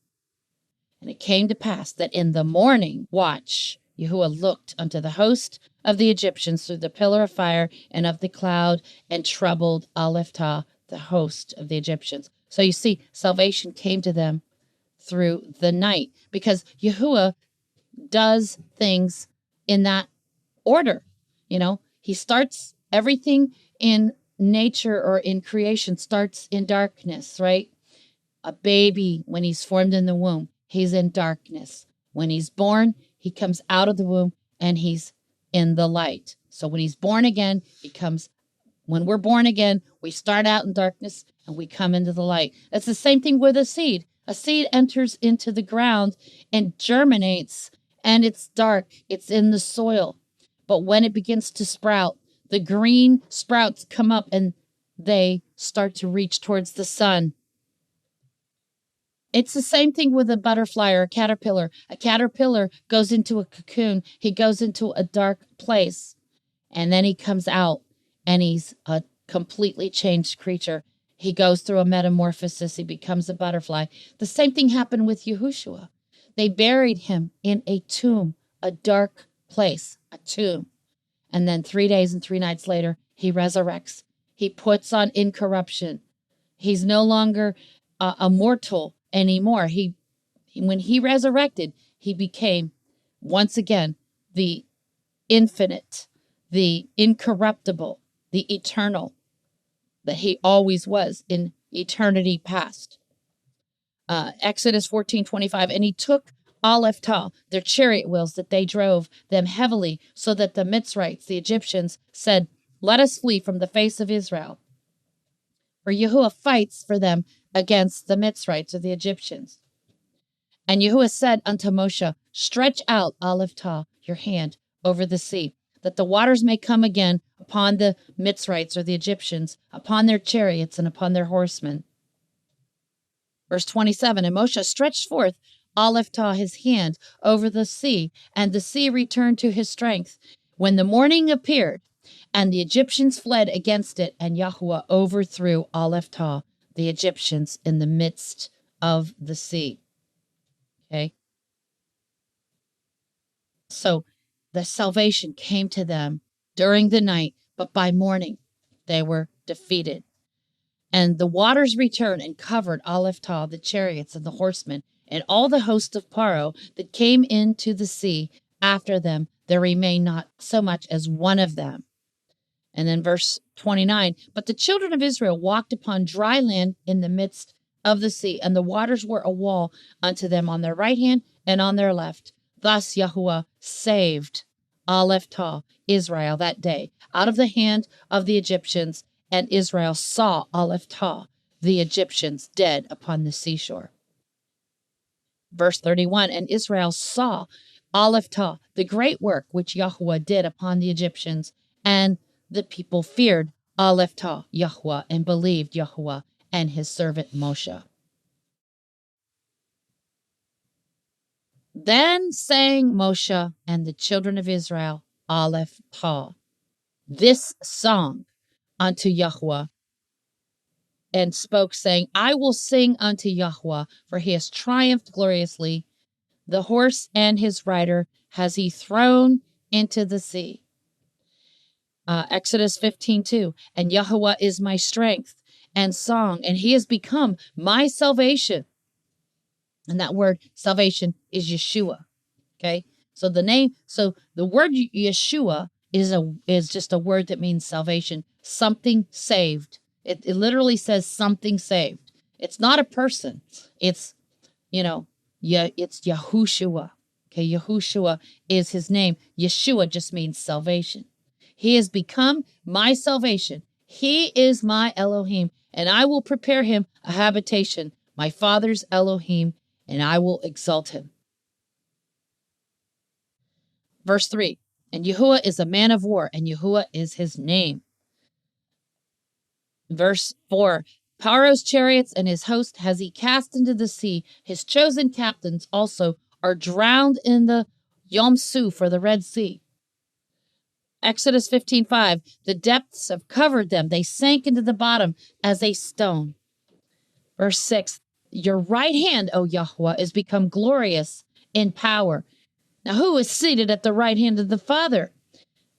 And it came to pass that in the morning watch, Yahuwah looked unto the host of the Egyptians through the pillar of fire and of the cloud, and troubled Aleph Tah, the host of the Egyptians. So you see, salvation came to them through the night, because Yahuwah does things in that order. You know, he starts everything in nature or in creation starts in darkness, right? A baby, when he's formed in the womb, he's in darkness. When he's born, he comes out of the womb and he's in the light. So when he's born again, when we're born again, we start out in darkness and we come into the light. It's the same thing with a seed. A seed enters into the ground and germinates, and it's dark. It's in the soil. But when it begins to sprout, the green sprouts come up and they start to reach towards the sun. It's the same thing with a butterfly or a caterpillar. A caterpillar goes into a cocoon. He goes into a dark place, and then he comes out, and he's a completely changed creature. He goes through a metamorphosis. He becomes a butterfly. The same thing happened with Yahushua. They buried him in a tomb, a dark place, a tomb. And then 3 days and 3 nights later, he resurrects. He puts on incorruption. He's no longer a mortal anymore. When he resurrected, he became once again the infinite, the incorruptible, the eternal that he always was in eternity past. Exodus 14:25, and he took Aleph Tah, their chariot wheels that they drove them heavily, so that the Mitzrites, the Egyptians, said, "Let us flee from the face of Israel. For Yahuwah fights for them against the Mitzrites, or the Egyptians." And Yahuwah said unto Moshe, "Stretch out Aleph Tah, your hand, over the sea, that the waters may come again upon the Mitzrites, or the Egyptians, upon their chariots and upon their horsemen." Verse 27, and Moshe stretched forth Aleph Tah, his hand, over the sea, and the sea returned to his strength. When the morning appeared, and the Egyptians fled against it, and Yahuwah overthrew Aleph Tah, the Egyptians, in the midst of the sea. Okay. So the salvation came to them during the night, but by morning they were defeated. And the waters returned and covered Alephtah, the chariots and the horsemen, and all the host of Paro that came into the sea after them. There remained not so much as one of them. And then verse 29, but the children of Israel walked upon dry land in the midst of the sea, and the waters were a wall unto them on their right hand and on their left. Thus Yahuwah saved Alephtah, Israel, that day, out of the hand of the Egyptians, and Israel saw Alephtah, the Egyptians, dead upon the seashore. Verse 31, and Israel saw Alephtah, the great work which Yahuwah did upon the Egyptians, and the people feared Alephtah, Yahuwah, and believed Yahuwah and his servant Moshe. Then sang Moshe and the children of Israel Alephtah, this song unto Yahuwah, and spoke, saying, I will sing unto Yahuwah, for he has triumphed gloriously. The horse and his rider has he thrown into the sea. Exodus 15:2, and Yahuwah is my strength and song, and he has become my salvation. And that word salvation is Yeshua. Okay, so the word Yeshua is just a word that means salvation, something saved. It literally says something saved. It's not a person. It's it's Yahushua. Okay, Yahushua is his name. Yeshua just means salvation. He has become my salvation. He is my Elohim, and I will prepare him a habitation, my father's Elohim, and I will exalt him. Verse 3, and Yahuwah is a man of war, and Yahuwah is his name. Verse 4, Paro's chariots and his host has he cast into the sea. His chosen captains also are drowned in the Yom Suf, for the Red Sea. Exodus 15:5, the depths have covered them. They sank into the bottom as a stone. Verse 6, your right hand, O Yahuwah, is become glorious in power. Now, who is seated at the right hand of the Father?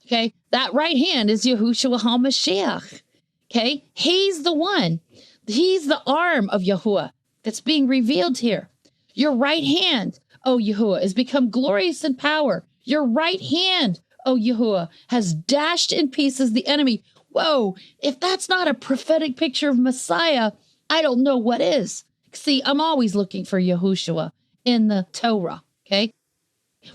Okay, that right hand is Yahushua HaMashiach. Okay, he's the one. He's the arm of Yahuwah that's being revealed here. Your right hand, O Yahuwah, has become glorious in power. Your right hand, O Yahuwah, has dashed in pieces the enemy. Whoa, if that's not a prophetic picture of Messiah, I don't know what is. See, I'm always looking for Yahushua in the Torah, okay?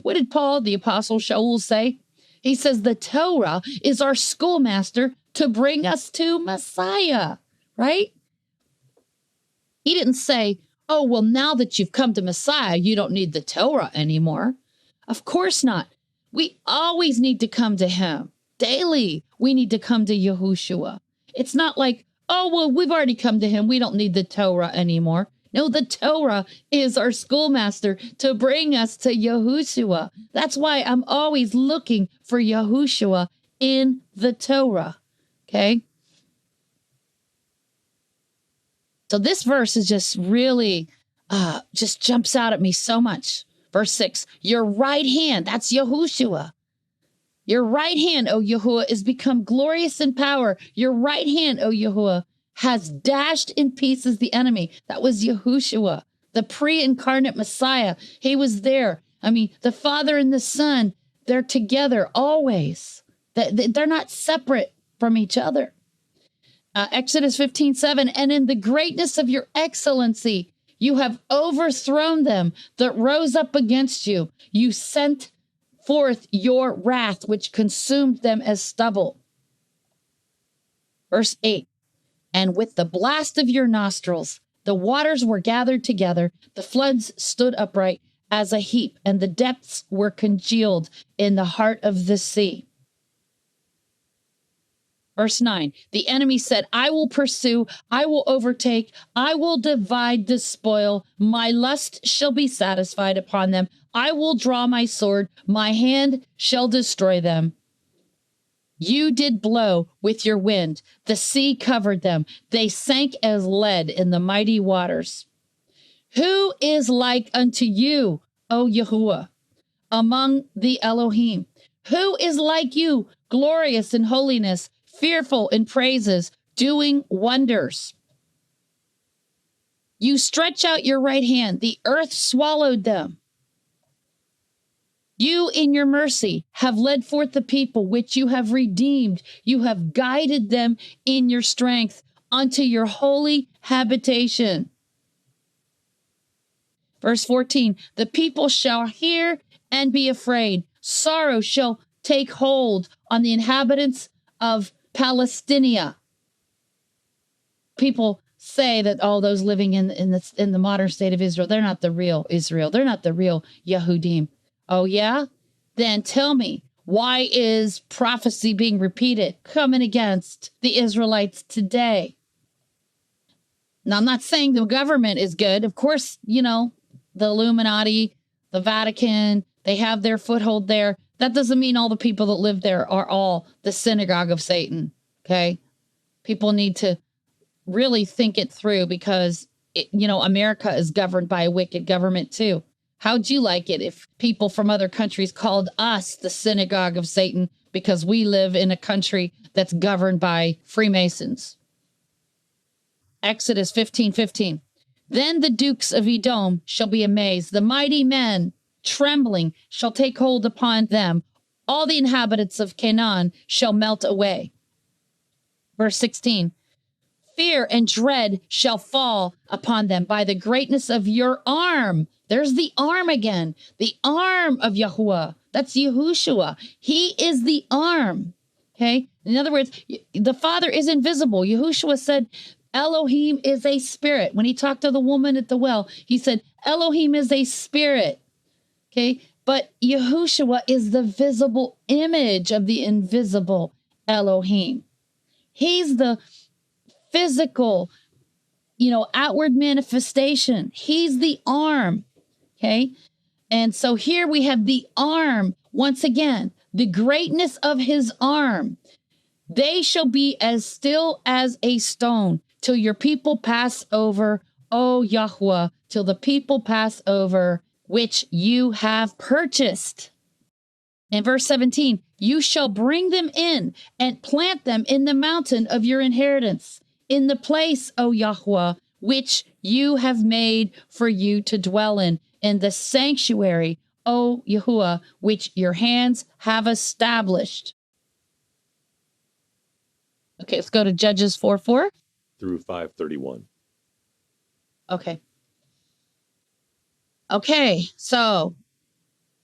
What did Paul, the Apostle Shaul, say? He says the Torah is our schoolmaster to bring us to Messiah, right? He didn't say, oh, well, now that you've come to Messiah, you don't need the Torah anymore. Of course not. We always need to come to him. Daily, we need to come to Yahushua. It's not like, oh, well, we've already come to him. We don't need the Torah anymore. No, the Torah is our schoolmaster to bring us to Yahushua. That's why I'm always looking for Yahushua in the Torah, okay? So this verse is just really, just jumps out at me so much. Verse 6, your right hand, that's Yahushua. Your right hand, O Yahuwah, is become glorious in power. Your right hand, O Yahuwah, has dashed in pieces the enemy. That was Yahushua, the pre-incarnate Messiah. He was there. I mean, the Father and the Son, they're together always. They're not separate from each other. Exodus 15:7, and in the greatness of your excellency, you have overthrown them that rose up against you. You sent forth your wrath, which consumed them as stubble. Verse 8, and with the blast of your nostrils, the waters were gathered together, the floods stood upright as a heap, and the depths were congealed in the heart of the sea. Verse 9, the enemy said, I will pursue, I will overtake, I will divide the spoil. My lust shall be satisfied upon them. I will draw my sword. My hand shall destroy them. You did blow with your wind. The sea covered them. They sank as lead in the mighty waters. Who is like unto you, O Yahuwah? among the Elohim. Who is like you, glorious in holiness, fearful in praises, doing wonders? You stretch out your right hand. The earth swallowed them. You, in your mercy, have led forth the people which you have redeemed. You have guided them in your strength unto your holy habitation. Verse 14, the people shall hear and be afraid. Sorrow shall take hold on the inhabitants of Palestina. People say that all those living in the modern state of Israel, they're not the real Israel. They're not the real Yehudim. Oh, yeah? Then tell me, why is prophecy being repeated, coming against the Israelites today? Now, I'm not saying the government is good. Of course, the Illuminati, the Vatican, they have their foothold there. That doesn't mean all the people that live there are all the synagogue of Satan, okay? People need to really think it through because, America is governed by a wicked government too. How'd you like it if people from other countries called us the synagogue of Satan because we live in a country that's governed by Freemasons? Exodus 15:15. Then the dukes of Edom shall be amazed. The mighty men, trembling, shall take hold upon them. All the inhabitants of Canaan shall melt away. Verse 16. Fear and dread shall fall upon them by the greatness of your arm. There's the arm again. The arm of Yahuwah. That's Yahushua. He is the arm. Okay? In other words, the Father is invisible. Yahushua said, Elohim is a spirit. When he talked to the woman at the well, he said, Elohim is a spirit. Okay? But Yahushua is the visible image of the invisible Elohim. He's the physical, outward manifestation. He's the arm. Okay? And so here we have the arm. Once again, the greatness of his arm. They shall be as still as a stone till your people pass over, O Yahuwah, till the people pass over, which you have purchased. In verse 17, you shall bring them in and plant them in the mountain of your inheritance, in the place, O Yahuwah, which you have made for you to dwell in the sanctuary, O Yahuwah, which your hands have established. Okay, let's go to Judges 4:4 through 5:31. Okay, so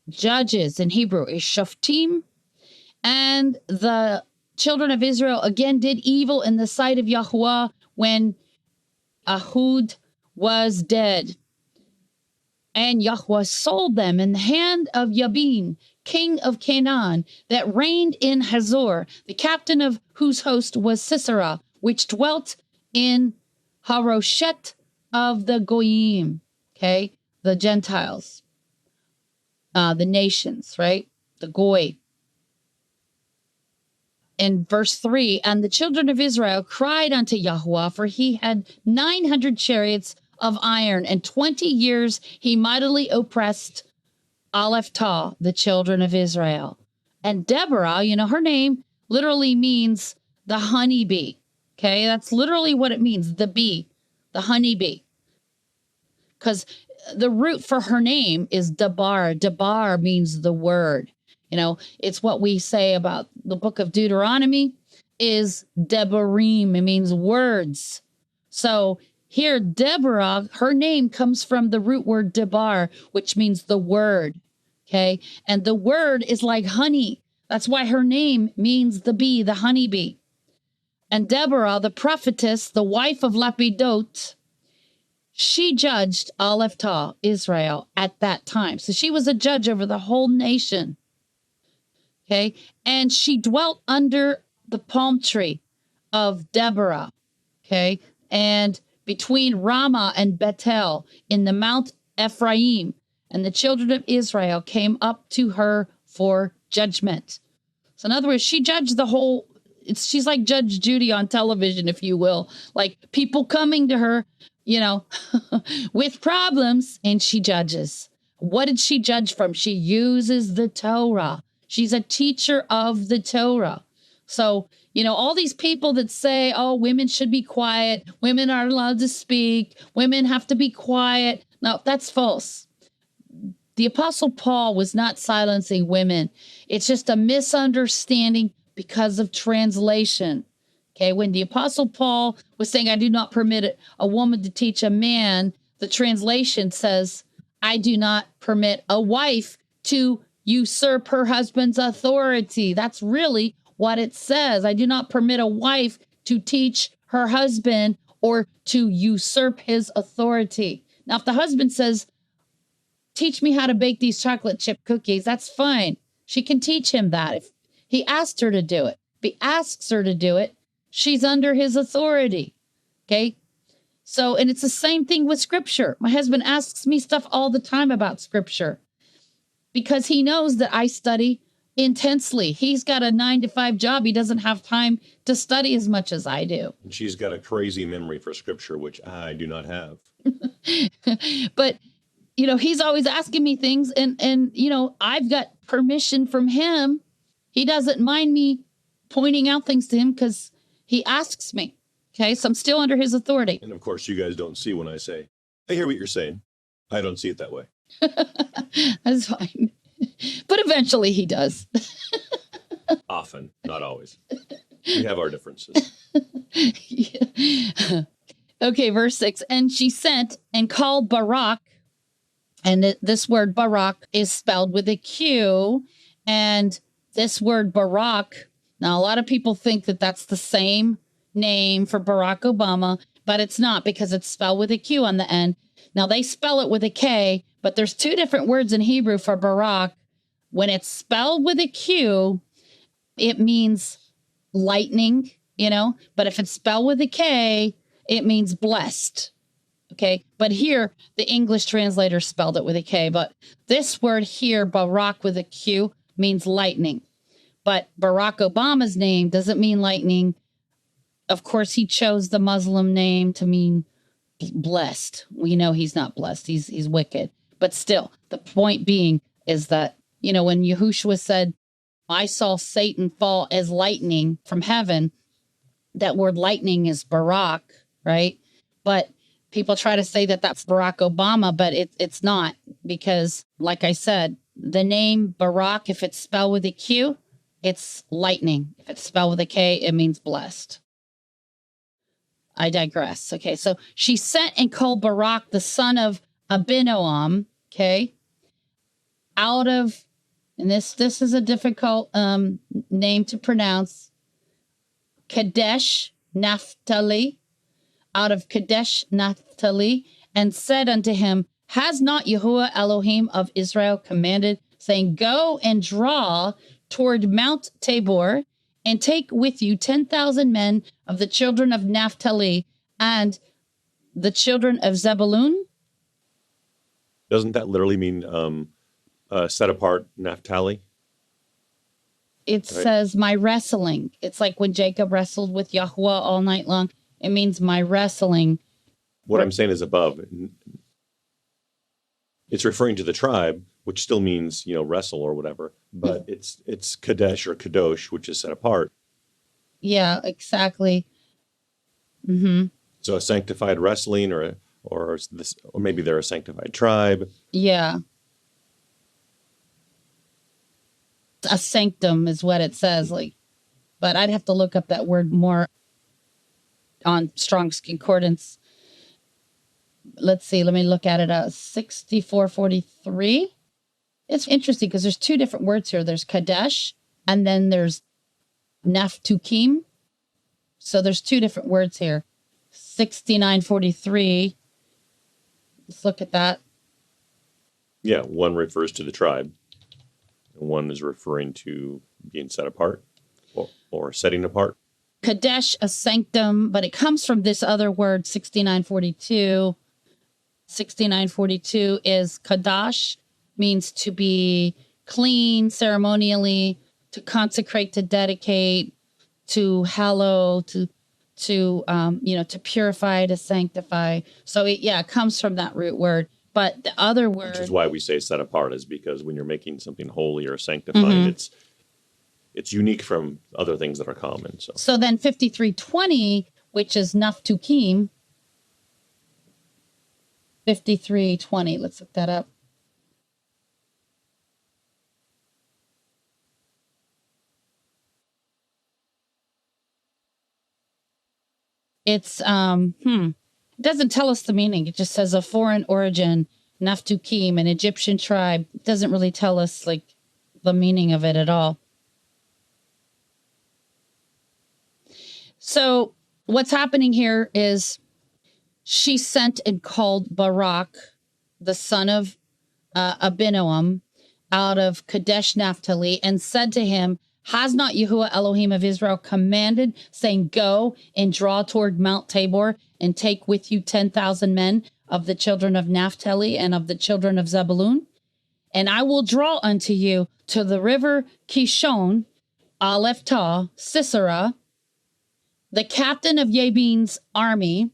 Judges in Hebrew is Shoftim, and the children of Israel again did evil in the sight of Yahuwah when Ehud was dead. And Yahuwah sold them in the hand of Yabin, king of Canaan, that reigned in Hazor, the captain of whose host was Sisera, which dwelt in Haroshet of the Goyim, okay, the Gentiles, the nations, right, the Goy. In verse 3, and the children of Israel cried unto Yahuwah, for he had 900 chariots of iron, and 20 years he mightily oppressed Alephah, the children of Israel. And Deborah, her name literally means the honeybee. Okay, that's literally what it means, the bee, the honeybee. Because the root for her name is Debar. Debar means the word. It's what we say about the book of Deuteronomy is Debarim. It means words. So here, Deborah, her name comes from the root word Debar, which means the word. Okay, and the word is like honey. That's why her name means the bee, the honeybee. And Deborah, the prophetess, the wife of Lapidot, she judged Alephah, Israel, at that time. So she was a judge over the whole nation. Okay, and she dwelt under the palm tree of Deborah. Okay, and between Ramah and Bethel in the Mount Ephraim, and the children of Israel came up to her for judgment. So in other words, she judged the whole, she's like Judge Judy on television, if you will, like people coming to her, with problems, and she judges. What did she judge from? She uses the Torah. She's a teacher of the Torah. So, all these people that say, oh, women should be quiet, women are allowed to speak, women have to be quiet. No, that's false. The Apostle Paul was not silencing women. It's just a misunderstanding because of translation. Okay, when the Apostle Paul was saying, I do not permit a woman to teach a man, the translation says, I do not permit a wife to usurp her husband's authority. That's really what it says. I do not permit a wife to teach her husband or to usurp his authority. Now, if the husband says, teach me how to bake these chocolate chip cookies, that's fine. She can teach him that if he asked her to do it. If he asks her to do it, she's under his authority. Okay? So, and it's the same thing with scripture. My husband asks me stuff all the time about scripture because he knows that I study intensely. He's got a 9-to-5 job. He doesn't have time to study as much as I do. And she's got a crazy memory for scripture, which I do not have. But, he's always asking me things and, I've got permission from him. He doesn't mind me pointing out things to him because he asks me. Okay, so I'm still under his authority. And of course, you guys don't see when I say, I hear what you're saying. I don't see it that way. That's fine. But eventually he does. Often, not always. We have our differences. Yeah. Okay, verse 6. And she sent and called Barak. And this word Barak is spelled with a Q. And this word Barak, now a lot of people think that that's the same name for Barack Obama, but it's not because it's spelled with a Q on the end. Now they spell it with a K, but there's two different words in Hebrew for Barak. When it's spelled with a Q, it means lightning, but if it's spelled with a K, it means blessed. Okay. But here the English translator spelled it with a K, but this word here, Barak with a Q, means lightning. But Barack Obama's name doesn't mean lightning. Of course, he chose the Muslim name to mean blessed. We know he's not blessed. He's wicked. But still, the point being is that, when Yahushua said, I saw Satan fall as lightning from heaven, that word lightning is Barak, right? But people try to say that that's Barack Obama, but it's not because, like I said, the name Barak, if it's spelled with a Q, it's lightning. If it's spelled with a K, it means blessed. I digress. Okay, so she sent and called Barak, the son of Abinoam, okay, out of, and this is a difficult name to pronounce, Kadesh Naphtali, out of Kadesh Naphtali, and said unto him, has not Yahuwah Elohim of Israel commanded, saying, go and draw toward Mount Tabor, and take with you 10,000 men of the children of Naphtali and the children of Zebulun? Doesn't that literally mean set apart Naphtali? It right. Says my wrestling. It's like when Jacob wrestled with Yahuwah all night long. It means my wrestling. What I'm saying is above. It's referring to the tribe, which still means, wrestle or whatever, but it's Kadesh or Kadosh, which is set apart. Yeah, exactly. Mm-hmm. So a sanctified wrestling or maybe they're a sanctified tribe. Yeah. A sanctum is what it says, but I'd have to look up that word more on Strong's Concordance. Let's see, let me look at it. 6443. It's interesting because there's two different words here. There's Kadesh and then there's Naphtukim. So there's two different words here. 6943. Let's look at that. Yeah, one refers to the tribe. And one is referring to being set apart or setting apart. Kadesh, a sanctum, but it comes from this other word, 6942. 6942 is Kadash, means to be clean ceremonially, to consecrate, to dedicate, to hallow, to purify, to sanctify. So it comes from that root word. But the other Which word, is why we say set apart, is because when you're making something holy or sanctified, Mhm. it's unique from other things that are common. So then 53:20, which is naftukim, 53:20. Let's look that up. It's it doesn't tell us the meaning. It just says a foreign origin, naftukim, an Egyptian tribe. It doesn't really tell us like the meaning of it at all. So what's happening here is she sent and called Barak, the son of Abinoam, out of Kadesh Naphtali, and said to him, has not Yahuwah Elohim of Israel commanded, saying, go and draw toward Mount Tabor and take with you 10,000 men of the children of Naphtali and of the children of Zebulun? And I will draw unto you to the river Kishon, Alephah, Sisera, the captain of Jabin's army,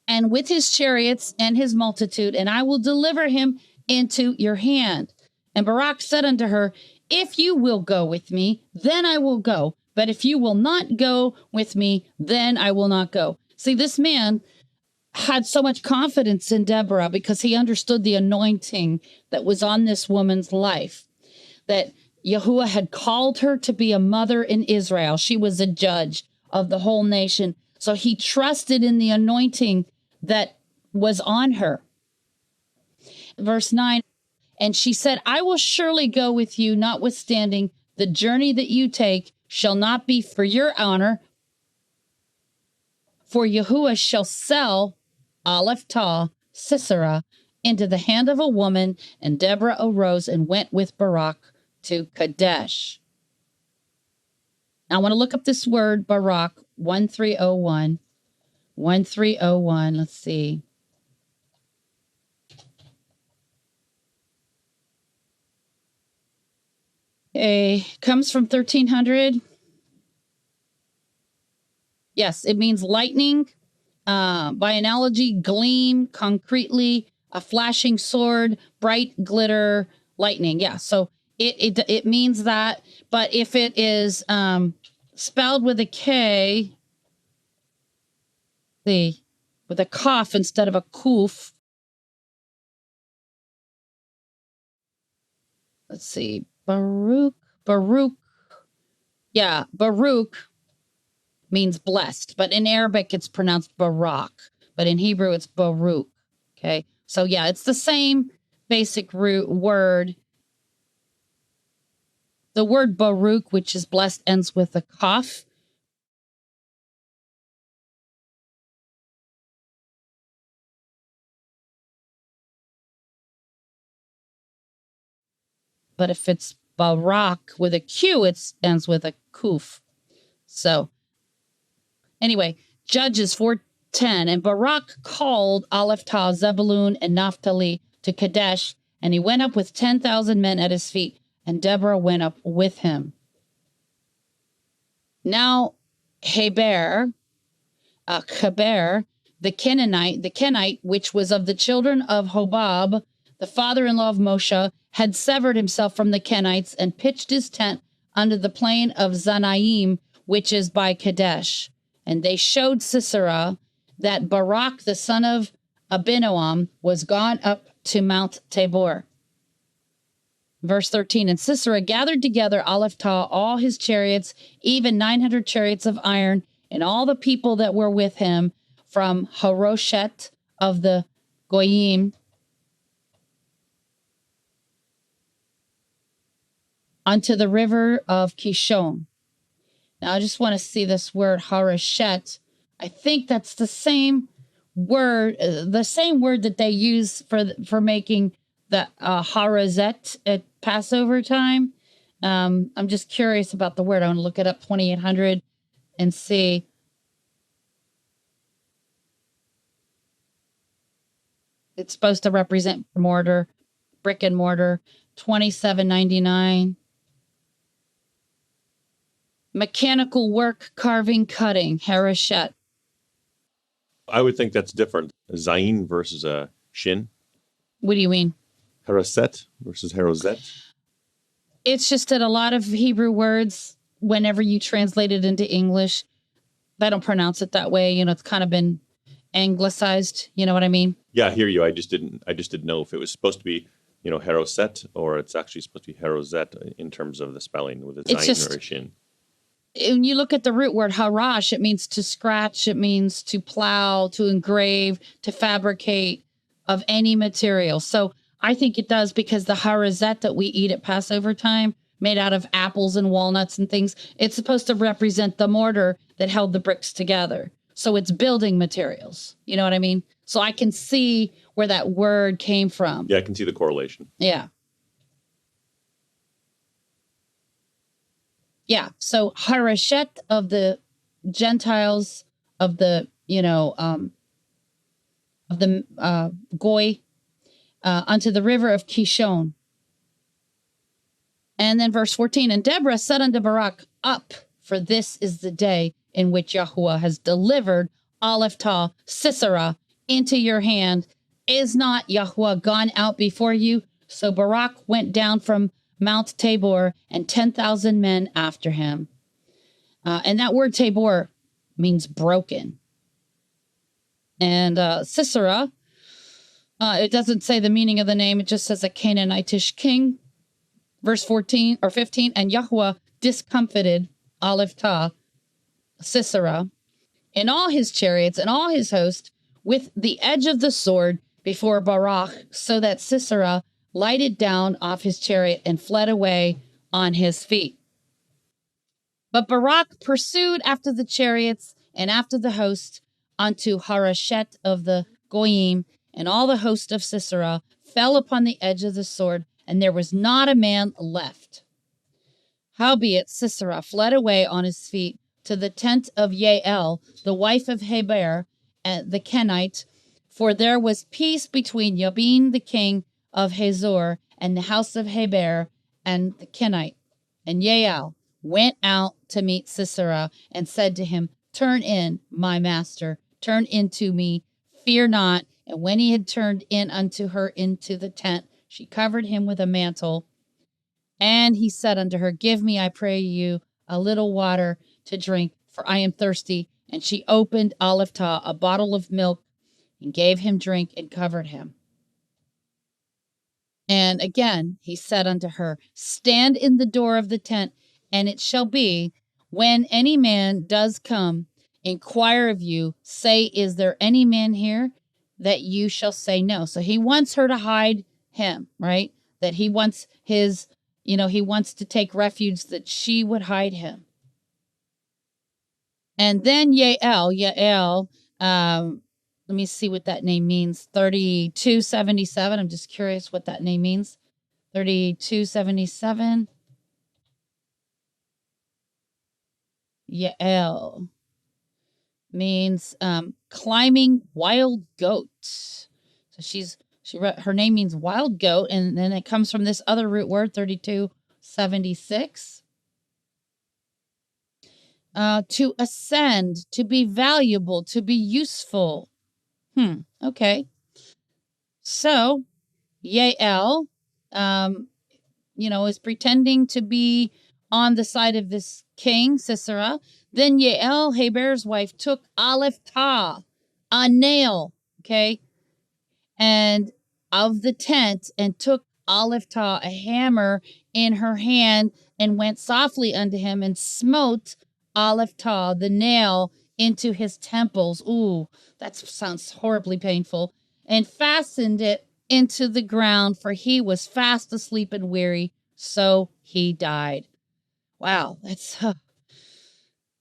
and with his chariots and his multitude, and I will deliver him into your hand. And Barak said unto her, if you will go with me, then I will go. But if you will not go with me, then I will not go. See, this man had so much confidence in Deborah because he understood the anointing that was on this woman's life, that Yahuwah had called her to be a mother in Israel. She was a judge of the whole nation. So he trusted in the anointing that was on her. Verse 9, and she said, I will surely go with you, notwithstanding the journey that you take shall not be for your honor, for Yahuwah shall sell Alephah, Sisera, into the hand of a woman. And Deborah arose and went with Barak to Kadesh. Now I want to look up this word, Barak, 1301. 1301, let's see. Comes from 1300. Yes, it means lightning. By analogy, gleam, concretely, a flashing sword, bright glitter, lightning. Yeah, so it means that. But if it is spelled with a K, see, with a kaf instead of a kuf. Let's see, Baruch. Yeah, Baruch means blessed, but in Arabic it's pronounced Barak, but in Hebrew it's Baruch. Okay, so yeah, it's the same basic root word. The word Baruch, which is blessed, ends with a kaf. But if it's Barak with a Q, it ends with a kuf. So anyway, Judges 4:10, and Barak called Alephah, Zebulun, and Naphtali to Kadesh, and he went up with 10,000 men at his feet, and Deborah went up with him. Now Heber, the Kenite, which was of the children of Hobab, the father-in-law of Moshe, had severed himself from the Kenites and pitched his tent under the plain of Zanaim, which is by Kadesh. And they showed Sisera that Barak, the son of Abinoam, was gone up to Mount Tabor. Verse 13, and Sisera gathered together Alephah, all his chariots, even 900 chariots of iron, and all the people that were with him from Haroshet of the Goyim unto the river of Kishon. Now, I just want to see this word Haroshet. I think that's the same word that they use for making the Harazet at Passover time. I'm just curious about the word. I want to look it up, 2800, and see. It's supposed to represent mortar, brick and mortar, 27.99. Mechanical work, carving, cutting, Haroshet. I would think that's different. Zayin versus a Shin? What do you mean? Haroset versus Harozet? It's just that a lot of Hebrew words, whenever you translate it into English, they don't pronounce it that way. It's kind of been anglicized. You know what I mean? Yeah, I hear you. I just didn't know if it was supposed to be, Haroset, or it's actually supposed to be Harozet in terms of the spelling with a zayin or a shin. When you look at the root word harash, it means to scratch, it means to plow, to engrave, to fabricate of any material. So I think it does, because the harazet that we eat at Passover time, made out of apples and walnuts and things, it's supposed to represent the mortar that held the bricks together. So it's building materials. You know what I mean? So I can see where that word came from. Yeah, I can see the correlation. Yeah. Yeah. So harashet of the Gentiles, of the, Goy, unto the river of Kishon. And then verse 14, and Deborah said unto Barak, up, for this is the day in which Yahuwah has delivered Alephah, Sisera, into your hand. Is not Yahuwah gone out before you? So Barak went down from Mount Tabor, and 10,000 men after him. And that word Tabor means broken. And Sisera, it doesn't say the meaning of the name. It just says a Canaanitish king. Verse 14 or 15, and Yahuwah discomfited Alephah, Sisera, in all his chariots and all his host with the edge of the sword before Barak, so that Sisera lighted down off his chariot and fled away on his feet. But Barak pursued after the chariots and after the host unto Harashet of the Goyim, and all the host of Sisera fell upon the edge of the sword, and there was not a man left. Howbeit Sisera fled away on his feet to the tent of Yael, the wife of Heber, the Kenite, for there was peace between Jabin the king of Hazor and the house of Heber and the Kenite. And Yael went out to meet Sisera and said to him, turn in, my master, turn into me, fear not. And when he had turned in unto her into the tent, she covered him with a mantle. And he said unto her, give me, I pray you, a little water to drink, for I am thirsty. And she opened Alephah a bottle of milk and gave him drink and covered him. And again he said unto her, stand in the door of the tent, and it shall be, when any man does come, inquire of you, say, is there any man here? That you shall say no. So he wants her to hide him, right? That he wants his, he wants to take refuge, that she would hide him. And then Yael, let me see what that name means. 3277. I'm just curious what that name means. 3277. Yael means climbing wild goat. So her name means wild goat, and then it comes from this other root word, 3276. To ascend, to be valuable, to be useful. Okay. So Yael, is pretending to be on the side of this king, Sisera. Then Yael, Heber's wife, took Alephah, a nail, okay, and of the tent, and took Alephah, a hammer, in her hand, and went softly unto him, and smote Alephah, the nail, into his temples. Ooh, that sounds horribly painful. And fastened it into the ground, for he was fast asleep and weary, so he died. Wow, that's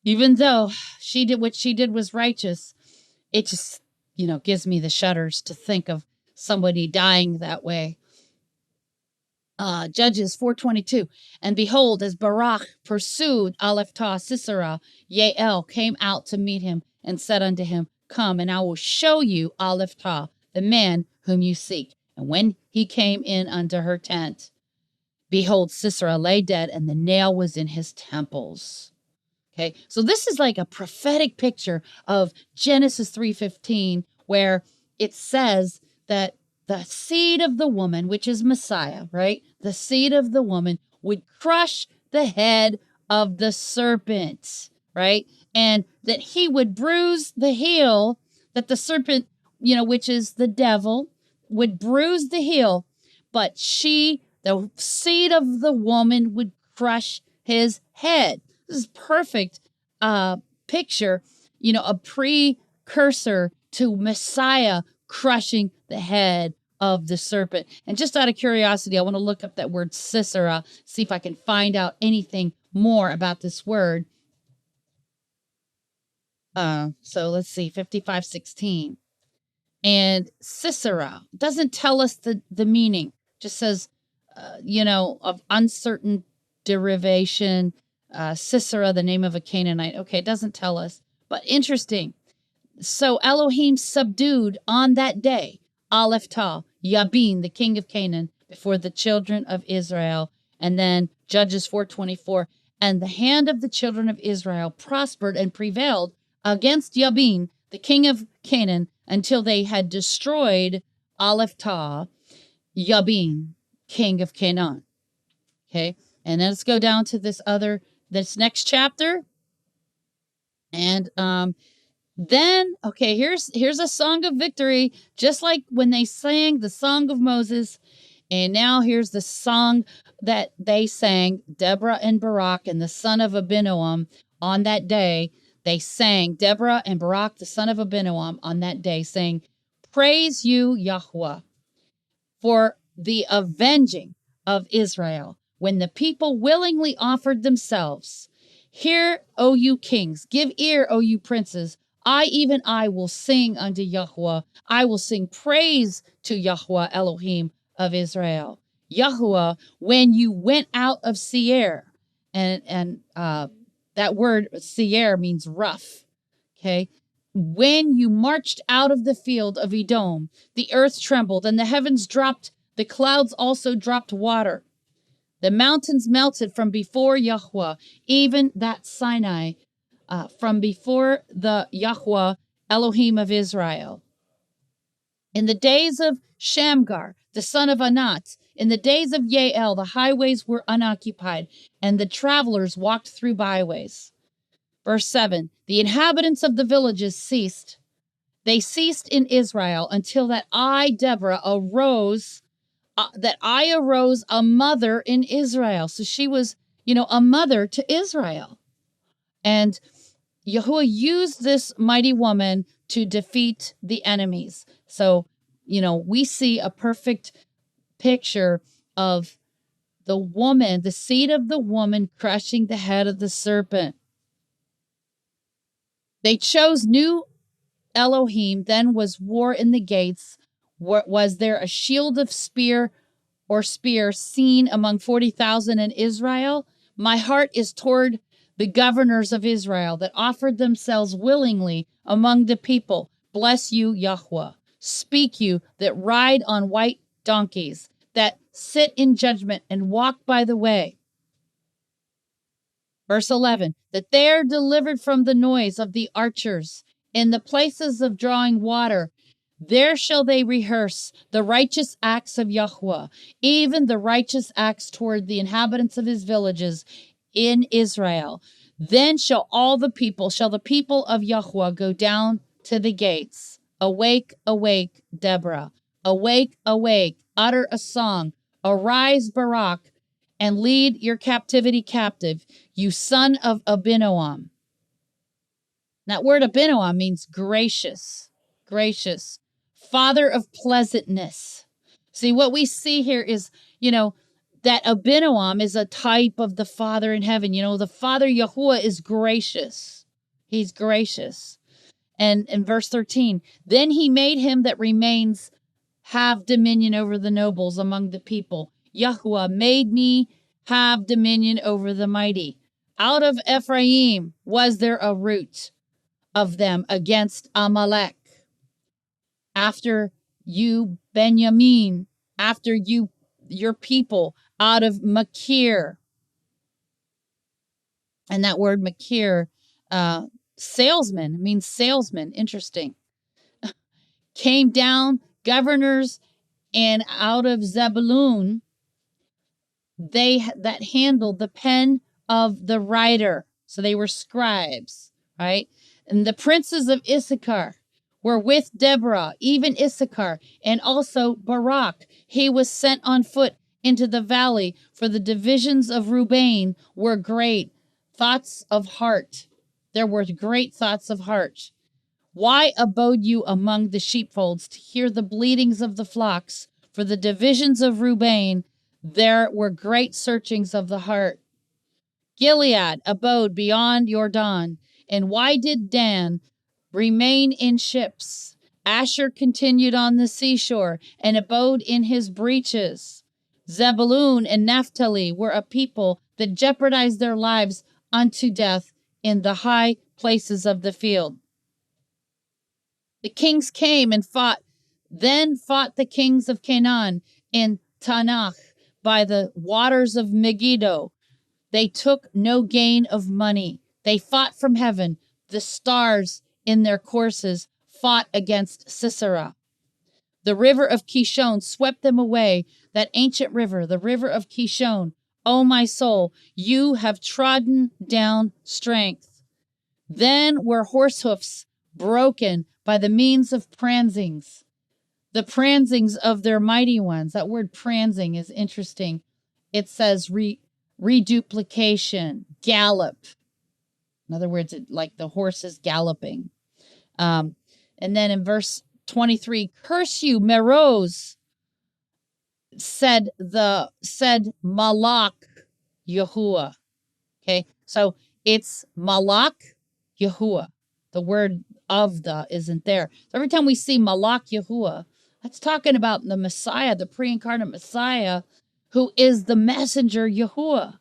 even though she did what she did was righteous, it just gives me the shudders to think of somebody dying that way. Judges 4:22, and behold, as Barak pursued Alephah, Sisera, Yael came out to meet him and said unto him, come, and I will show you Alephah, the man whom you seek. And when he came in unto her tent, behold, Sisera lay dead, and the nail was in his temples. Okay, so this is like a prophetic picture of Genesis 3:15, where it says that the seed of the woman, which is Messiah, right? The seed of the woman would crush the head of the serpent, right? And that he would bruise the heel, that the serpent, which is the devil, would bruise the heel, but the seed of the woman, would crush his head. This is perfect picture, a precursor to Messiah crushing the head of the serpent. And just out of curiosity, I want to look up that word Sisera, see if I can find out anything more about this word. So let's see, 55:16. And Sisera doesn't tell us the meaning, just says, of uncertain derivation. Sisera, the name of a Canaanite. Okay, it doesn't tell us, but interesting. So Elohim subdued on that day Aleph Tah, Yabin, the king of Canaan, before the children of Israel. And then Judges 4:24. And the hand of the children of Israel prospered and prevailed against Yabin, the king of Canaan, until they had destroyed Aleph Tah, Yabin, king of Canaan. Okay, and then let's go down to this next chapter. And then, okay, here's a song of victory, just like when they sang the song of Moses. And now here's the song that they sang, Deborah and Barak and the son of Abinoam on that day. They sang, Deborah and Barak, the son of Abinoam, on that day, saying, Praise you, Yahweh, for the avenging of Israel, when the people willingly offered themselves. Hear, O you kings, give ear, O you princes. Even I will sing unto Yahweh. I will sing praise to Yahweh, Elohim of Israel. Yahweh, when you went out of Seir, and that word Seir means rough, okay? When you marched out of the field of Edom, the earth trembled, and the heavens dropped, the clouds also dropped water. The mountains melted from before Yahweh, even that Sinai, from before the Yahweh, Elohim of Israel. In the days of Shamgar, the son of Anat, in the days of Yael, the highways were unoccupied, and the travelers walked through byways. Verse 7, the inhabitants of the villages ceased. They ceased in Israel until that I, Deborah, arose a mother in Israel. So she was, a mother to Israel. And Yahuwah used this mighty woman to defeat the enemies. So, we see a perfect picture of the woman, the seed of the woman crushing the head of the serpent. They chose new Elohim, then was war in the gates. Was there a shield of spear seen among 40,000 in Israel? My heart is toward the governors of Israel that offered themselves willingly among the people. Bless you, Yahweh. Speak you that ride on white donkeys, that sit in judgment and walk by the way. Verse 11, that they are delivered from the noise of the archers. In the places of drawing water, there shall they rehearse the righteous acts of Yahweh, even the righteous acts toward the inhabitants of his villages in Israel. Then shall the people of Yahweh go down to the gates. Awake, awake, Deborah. Awake, awake, utter a song. Arise, Barak, and lead your captivity captive, you son of Abinoam. That word Abinoam means gracious, gracious, father of pleasantness. See, what we see here is, that Abinoam is a type of the Father in heaven. The Father Yahuwah is gracious. He's gracious. And in verse 13, then he made him that remains have dominion over the nobles among the people. Yahuwah made me have dominion over the mighty. Out of Ephraim was there a root of them against Amalek. After you, Benjamin, after you, your people, out of Makir. And that word Makir, salesman, means salesman. Interesting. Came down governors And out of Zebulun, they that handled the pen of the writer. So they were scribes, right? And the princes of Issachar were with Deborah, even Issachar, and also Barak. He was sent on foot into the valley, for the divisions of Reuben were great thoughts of heart. There were great thoughts of heart. Why abode you among the sheepfolds to hear the bleatings of the flocks? For the divisions of Reuben, there were great searchings of the heart. Gilead abode beyond Jordan. And why did Dan remain in ships? Asher continued on the seashore and abode in his breaches. Zebulun and Naphtali were a people that jeopardized their lives unto death in the high places of the field. The kings came and fought. Then fought the kings of Canaan in Tanakh by the waters of Megiddo. They took no gain of money. They fought from heaven. The stars in their courses fought against Sisera. The river of Kishon swept them away, that ancient river, the river of Kishon. O my soul, you have trodden down strength. Then were horse hoofs broken by the means of pransings, the pransings of their mighty ones. That word pransing is interesting. It says reduplication, gallop. In other words, like the horse is galloping. And then in verse 23, curse you, Meroz, said Malach Yahuwah. Okay, so it's Malach Yahuwah. The word of the isn't there. So every time we see Malach Yahuwah, that's talking about the Messiah, the pre-incarnate Messiah, who is the messenger Yahuwah.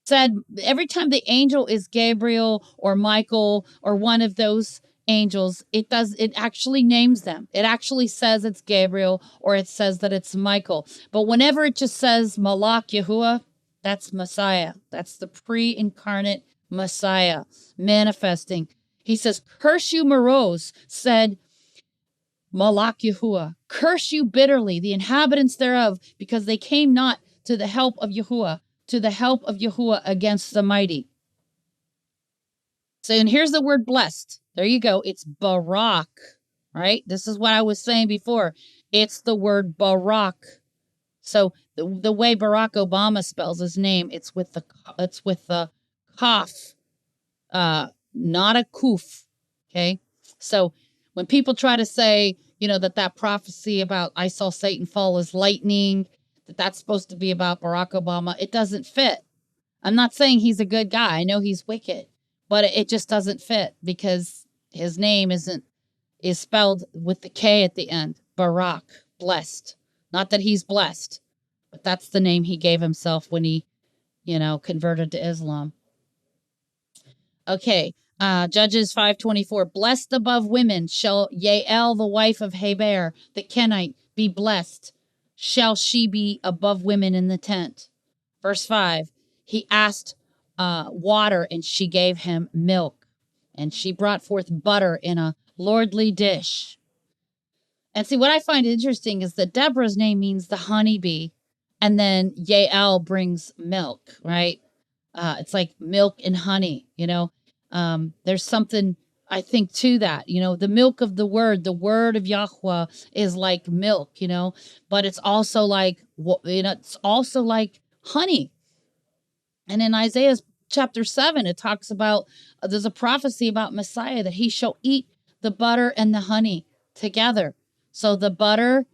Said every time the angel is Gabriel or Michael or one of those angels, it actually names them. It actually says it's Gabriel or it says that it's Michael. But whenever it just says Malach Yahuwah, that's Messiah. That's the pre-incarnate Messiah manifesting. He says, curse you, Meroz, said Malach Yahuwah. Curse you bitterly, the inhabitants thereof, because they came not to the help of Yahuwah, to the help of Yahuwah against the mighty. So, and here's the word blessed. There you go. It's Barak, right? This is what I was saying before. It's the word Barak. So the way Barack Obama spells his name, it's with the kaf, not a kuf. Okay. So when people try to say, that prophecy about I saw Satan fall as lightning, that's supposed to be about Barack Obama, it doesn't fit. I'm not saying he's a good guy. I know he's wicked, but it just doesn't fit because his name is spelled with the K at the end. Barak, blessed. Not that he's blessed, but that's the name he gave himself when he, converted to Islam. Okay, Judges 5:24. Blessed above women shall Yael, the wife of Heber, the Kenite, be blessed. Shall she be above women in the tent? Verse 5. He asked water, and she gave him milk. And she brought forth butter in a lordly dish. And see, what I find interesting is that Deborah's name means the honeybee, and then Yael brings milk, right? It's like milk and honey, There's something, I think, to that. The milk of the word of Yahweh is like milk, but it's also like, it's also like honey. And in Isaiah chapter 7, it talks about, there's a prophecy about Messiah that he shall eat the butter and the honey together. So the butter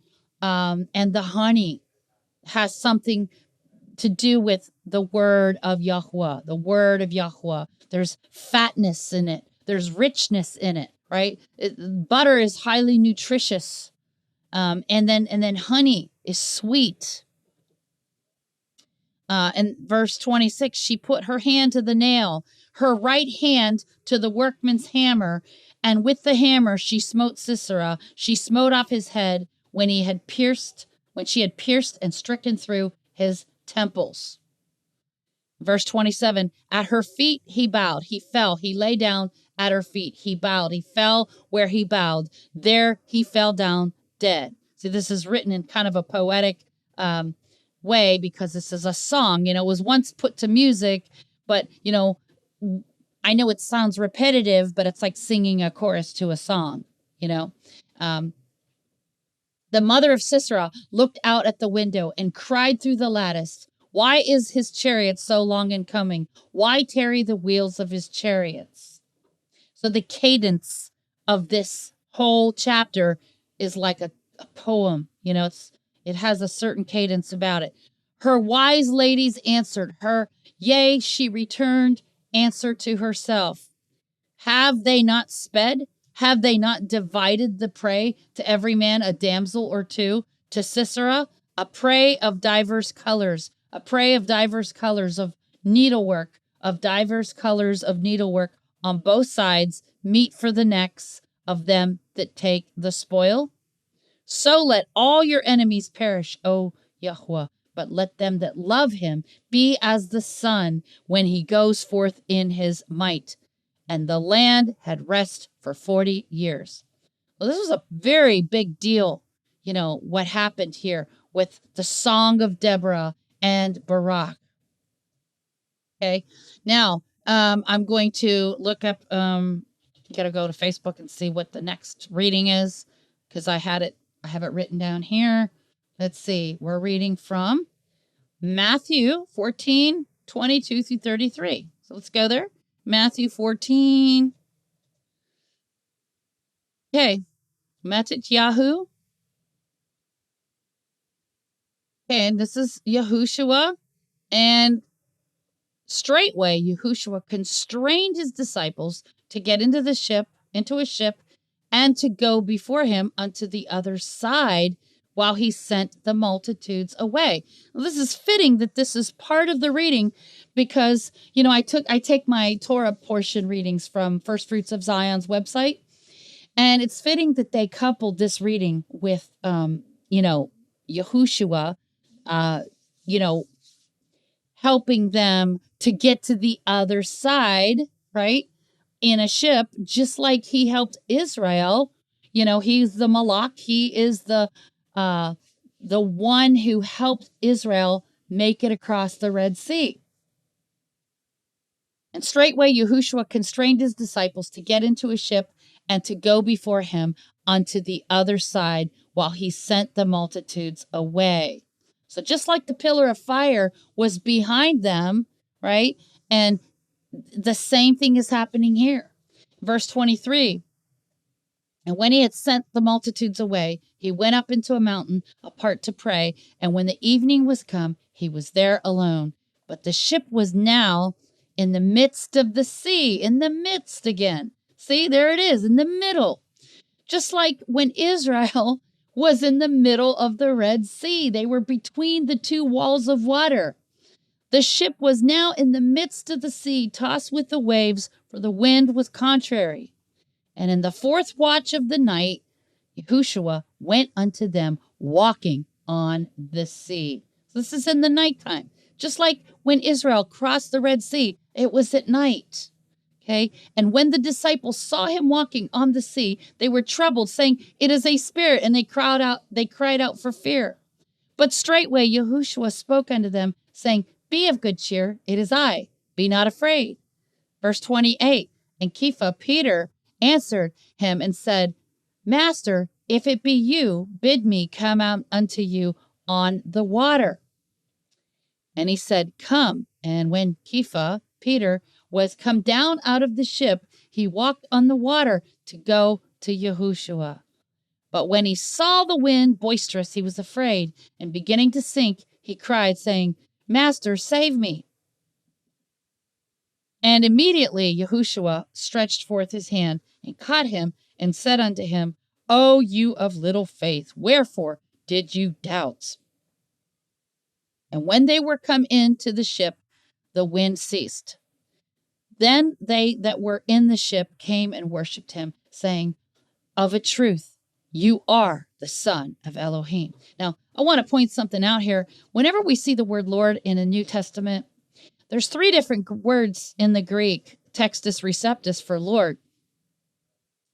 and the honey has something to do with the word of Yahweh, the word of Yahweh. There's fatness in it. There's richness in it, right? Butter is highly nutritious. And then honey is sweet. And verse 26, she put her hand to the nail, her right hand to the workman's hammer, and with the hammer she smote Sisera. She smote off his head when she had pierced and stricken through his temples. Verse 27, at her feet he bowed, he fell, he lay down at her feet, he bowed, he fell where he bowed, there he fell down dead. See, this is written in kind of a poetic way because this is a song. It was once put to music, but, I know it sounds repetitive, but it's like singing a chorus to a song, Um, the mother of Sisera looked out at the window and cried through the lattice, "Why is his chariot so long in coming? Why tarry the wheels of his chariots?" So the cadence of this whole chapter is like a poem. It has a certain cadence about it. Her wise ladies answered her, yea, she returned answer to herself. Have they not sped? Have they not divided the prey to every man a damsel or two? To Sisera, a prey of divers colors, a prey of divers colors of needlework, of divers colors of needlework on both sides, meat for the necks of them that take the spoil. So let all your enemies perish, O Yahweh, but let them that love him be as the sun when he goes forth in his might. And the land had rest for 40 years. Well, this was a very big deal, what happened here with the Song of Deborah and Barak. Okay, now I'm going to look up, got to go to Facebook and see what the next reading is because I have it written down here. Let's see, we're reading from Matthew 14, 22 through 33. So let's go there. Matthew 14. Okay, Matityahu. Okay, and this is Yahushua. And straightway Yahushua constrained his disciples to get into a ship, and to go before him unto the other side while he sent the multitudes away. Well, this is fitting that this is part of the reading because, I take my Torah portion readings from First Fruits of Zion's website. And it's fitting that they coupled this reading with, Yahushua, helping them to get to the other side, right, in a ship, just like he helped Israel. He's the Malach. He is the one who helped Israel make it across the Red Sea. And straightway Yahushua constrained his disciples to get into a ship and to go before him unto the other side while he sent the multitudes away. So just like the pillar of fire was behind them, right? And the same thing is happening here. Verse 23, and when he had sent the multitudes away, he went up into a mountain apart to pray. And when the evening was come, he was there alone. But the ship was now in the midst of the sea, in the midst again. See, there it is, in the middle. Just like when Israel was in the middle of the Red Sea. They were between the two walls of water. The ship was now in the midst of the sea, tossed with the waves, for the wind was contrary. And in the fourth watch of the night, Yahushua went unto them walking on the sea. So this is in the nighttime. Just like when Israel crossed the Red Sea, it was at night. Okay. And when the disciples saw him walking on the sea, they were troubled, saying, "It is a spirit." And they cried out for fear. But straightway Yahushua spoke unto them, saying, "Be of good cheer, it is I, be not afraid." Verse 28, and Kepha, Peter, answered him and said, "Master, if it be you, bid me come out unto you on the water." And he said, "Come." And when Kepha, Peter, was come down out of the ship, he walked on the water to go to Yahushua. But when he saw the wind boisterous, he was afraid, and beginning to sink, he cried, saying, "Master, save me." And immediately Yahushua stretched forth his hand and caught him and said unto him, "O you of little faith, wherefore did you doubt?" And when they were come into the ship, the wind ceased. Then they that were in the ship came and worshipped him, saying, "Of a truth, you are the Son of Elohim." Now, I want to point something out here. Whenever we see the word Lord in the New Testament, there's 3 different words in the Greek, Textus Receptus, for Lord.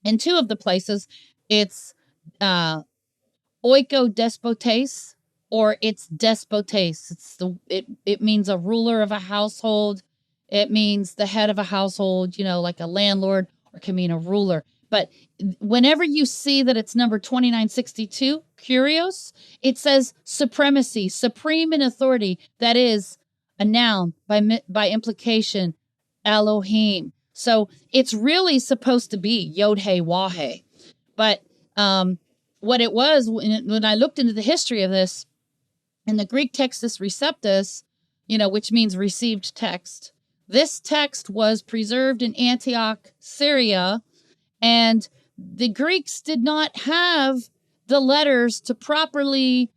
In 2 of the places, it's oikodespotes, or it's despotes. It means a ruler of a household. It means the head of a household, like a landlord, or it can mean a ruler. But whenever you see that it's number 2962, kurios, it says supremacy, supreme in authority. That is a noun by implication, Elohim. So it's really supposed to be Yod-He Wah-He. But what it was, when I looked into the history of this, in the Greek Textus Receptus, which means received text, this text was preserved in Antioch, Syria, and the Greeks did not have the letters to properly,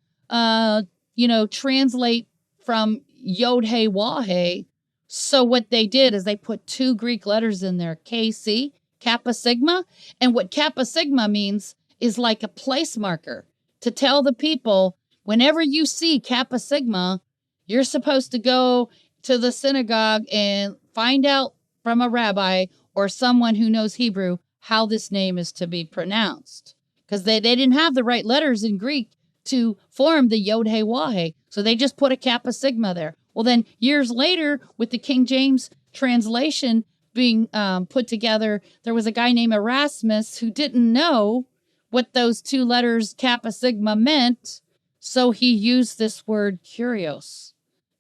translate from Yod-He Wah-He. So what they did is they put 2 Greek letters in there, KC, Kappa Sigma, and what Kappa Sigma means is like a place marker to tell the people, whenever you see Kappa Sigma, you're supposed to go to the synagogue and find out from a rabbi or someone who knows Hebrew how this name is to be pronounced. Because they didn't have the right letters in Greek to form the Yod-He Wah-He, so they just put a Kappa Sigma there. Well, then years later, with the King James translation being put together, there was a guy named Erasmus who didn't know what those 2 letters Kappa Sigma meant, so he used this word kurios.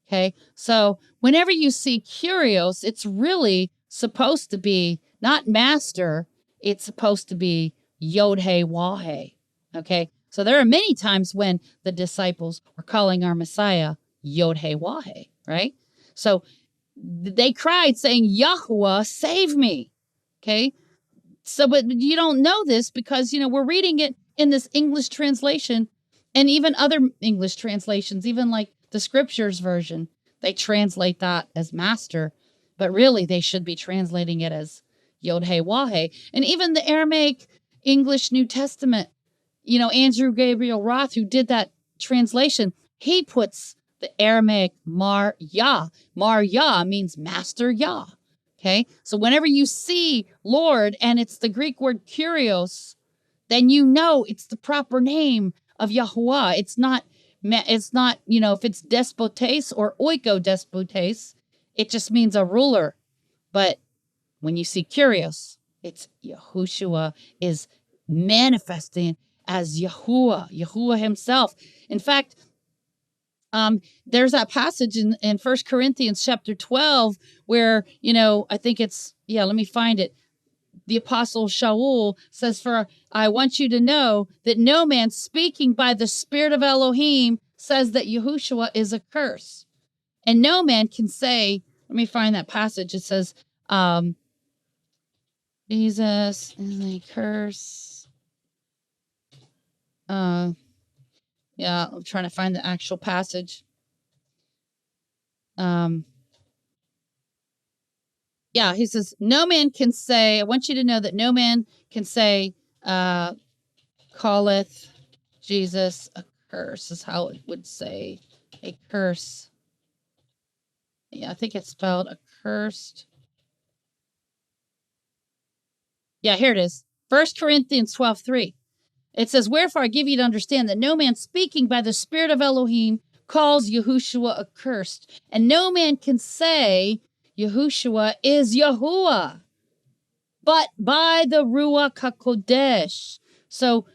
Okay, so whenever you see kurios, it's really supposed to be not master, it's supposed to be Yod-He Wah-He. Okay, so there are many times when the disciples were calling our Messiah Yod-He Wah-He, right? So they cried saying, Yahuwah, save me. Okay, so but you don't know this because, we're reading it in this English translation, and even other English translations, even like the Scriptures version, they translate that as master, but really they should be translating it as Yod-He Wah-He. And even the Aramaic English New Testament, Andrew Gabriel Roth, who did that translation, he puts the Aramaic Mar Yah. Mar Yah means master Yah. Okay, so whenever you see Lord and it's the Greek word kurios, then it's the proper name of Yahuwah. It's not, if it's despotes or oikodespotes, it just means a ruler. But when you see kurios, it's Yahushua is manifesting as Yahuwah himself. In fact, there's that passage in 1 Corinthians chapter 12 where, I think it's, let me find it. The apostle Shaul says, for I want you to know that no man speaking by the Spirit of Elohim says that Yahushua is a curse. And no man can say, let me find that passage. It says, Jesus is a curse. I'm trying to find the actual passage. He says, no man can say, I want you to know that no man can say, calleth Jesus a curse, is how it would say a curse. Yeah, I think it's spelled accursed. Yeah, here it is. 1 Corinthians 12:3. It says, wherefore I give you to understand that no man speaking by the Spirit of Elohim calls Yahushua accursed, and no man can say Yahushua is Yahuwah, but by the Ruach HaKodesh. So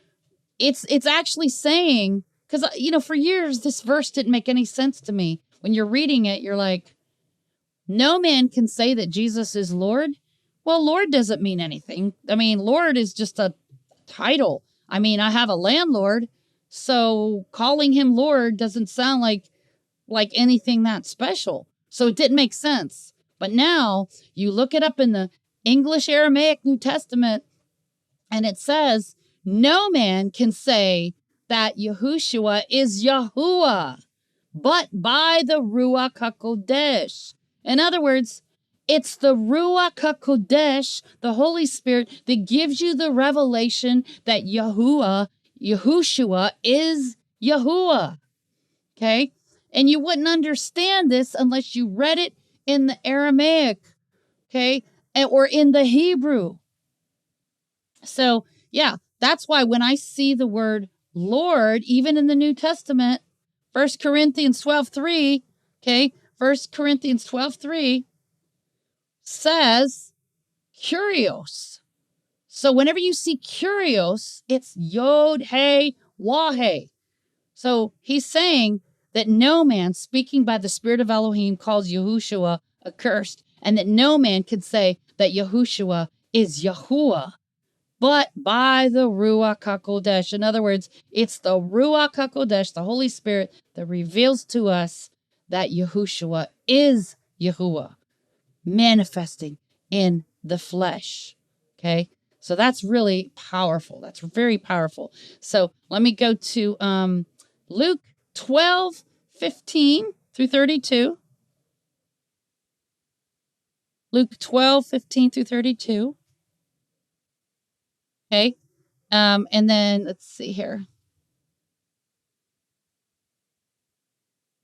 it's actually saying, because, for years, this verse didn't make any sense to me. When you're reading it, you're like, no man can say that Jesus is Lord. Well, Lord doesn't mean anything. I mean, Lord is just a title. I mean, I have a landlord, so calling him Lord doesn't sound like anything that special. So it didn't make sense. But now you look it up in the English Aramaic New Testament, and it says, no man can say that Yahushua is Yahuwah, but by the Ruach HaKodesh. In other words, it's the Ruach HaKodesh, the Holy Spirit, that gives you the revelation that Yahushua is Yahuwah. Okay? And you wouldn't understand this unless you read it in the Aramaic, okay? Or in the Hebrew. So, that's why when I see the word Lord, even in the New Testament, 1 Corinthians 12:3, okay, 1 Corinthians 12:3 says Kyrios. So whenever you see Kyrios, it's Yod, He, Wah-He. So he's saying that no man, speaking by the Spirit of Elohim, calls Yahushua accursed, and that no man can say that Yahushua is Yahuwah, but by the Ruach HaKodesh. In other words, it's the Ruach HaKodesh, the Holy Spirit, that reveals to us that Yahushua is Yahuwah, manifesting in the flesh. Okay? So that's really powerful. That's very powerful. So let me go to Luke 12:15 through 32. Luke 12:15 through 32. Okay. And then let's see here.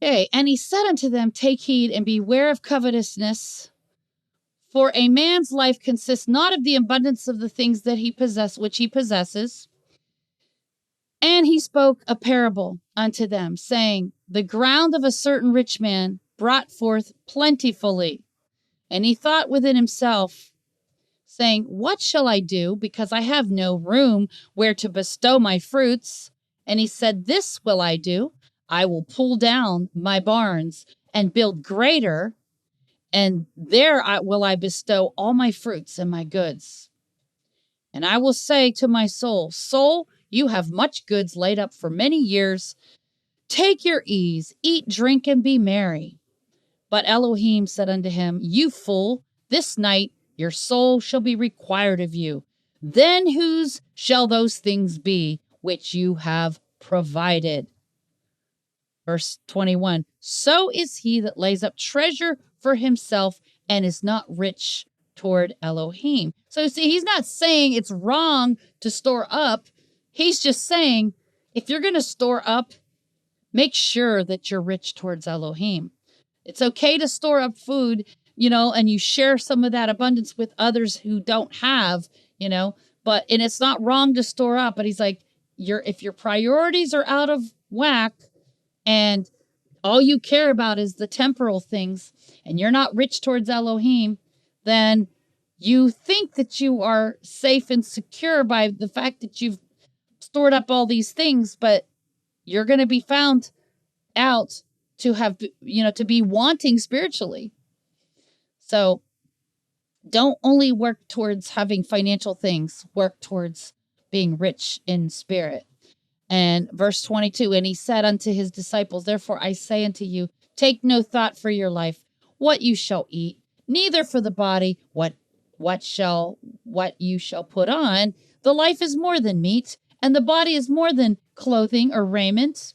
Okay. And he said unto them, take heed and beware of covetousness, for a man's life consists not of the abundance of the things that which he possesses. And he spoke a parable unto them, saying, the ground of a certain rich man brought forth plentifully. And he thought within himself, saying, what shall I do, because I have no room where to bestow my fruits? And he said, this will I do. I will pull down my barns and build greater, and there will I bestow all my fruits and my goods. And I will say to my soul, soul, you have much goods laid up for many years. Take your ease, eat, drink, and be merry. But Elohim said unto him, you fool, this night your soul shall be required of you. Then whose shall those things be which you have provided? Verse 21, so is he that lays up treasure for himself and is not rich toward Elohim. So see, he's not saying it's wrong to store up. He's just saying, if you're going to store up, make sure that you're rich towards Elohim. It's okay to store up food, and you share some of that abundance with others who don't have, and it's not wrong to store up, but he's like, if your priorities are out of whack and all you care about is the temporal things and you're not rich towards Elohim, then you think that you are safe and secure by the fact that you've stored up all these things, but you're going to be found out to have, to be wanting spiritually. So don't only work towards having financial things, work towards being rich in spirit. And verse 22, and he said unto his disciples, therefore I say unto you, take no thought for your life, what you shall eat, neither for the body, what you shall put on. The life is more than meat, and the body is more than clothing or raiment.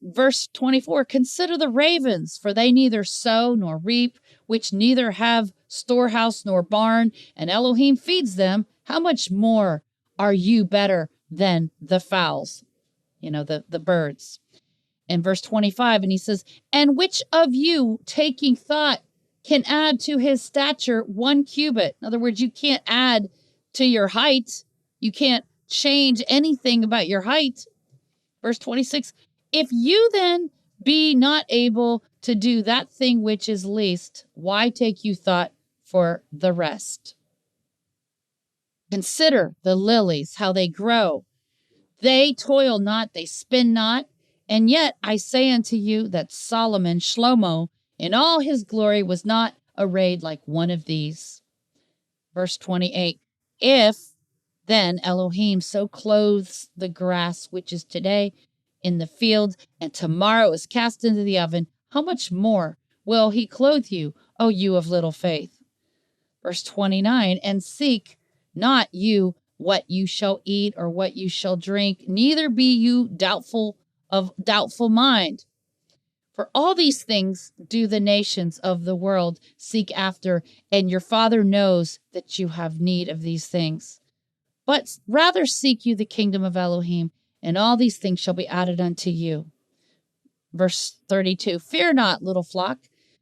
Verse 24, consider the ravens, for they neither sow nor reap, which neither have storehouse nor barn, and Elohim feeds them. How much more are you better than the fowls? The birds. And verse 25, and he says, and which of you taking thought can add to his stature 1 cubit? In other words, you can't add to your height. You can't change anything about your height. Verse 26, if you then be not able to do that thing which is least, why take you thought for the rest? Consider the lilies, how they grow. They toil not, they spin not. And yet I say unto you that Solomon, Shlomo, in all his glory was not arrayed like one of these. Verse 28, if then Elohim so clothes the grass which is today in the field and tomorrow is cast into the oven, how much more will he clothe you, O you of little faith? Verse 29, and seek not you what you shall eat or what you shall drink, neither be you doubtful mind. For all these things do the nations of the world seek after, and your Father knows that you have need of these things. But rather seek you the kingdom of Elohim, and all these things shall be added unto you. Verse 32, fear not, little flock,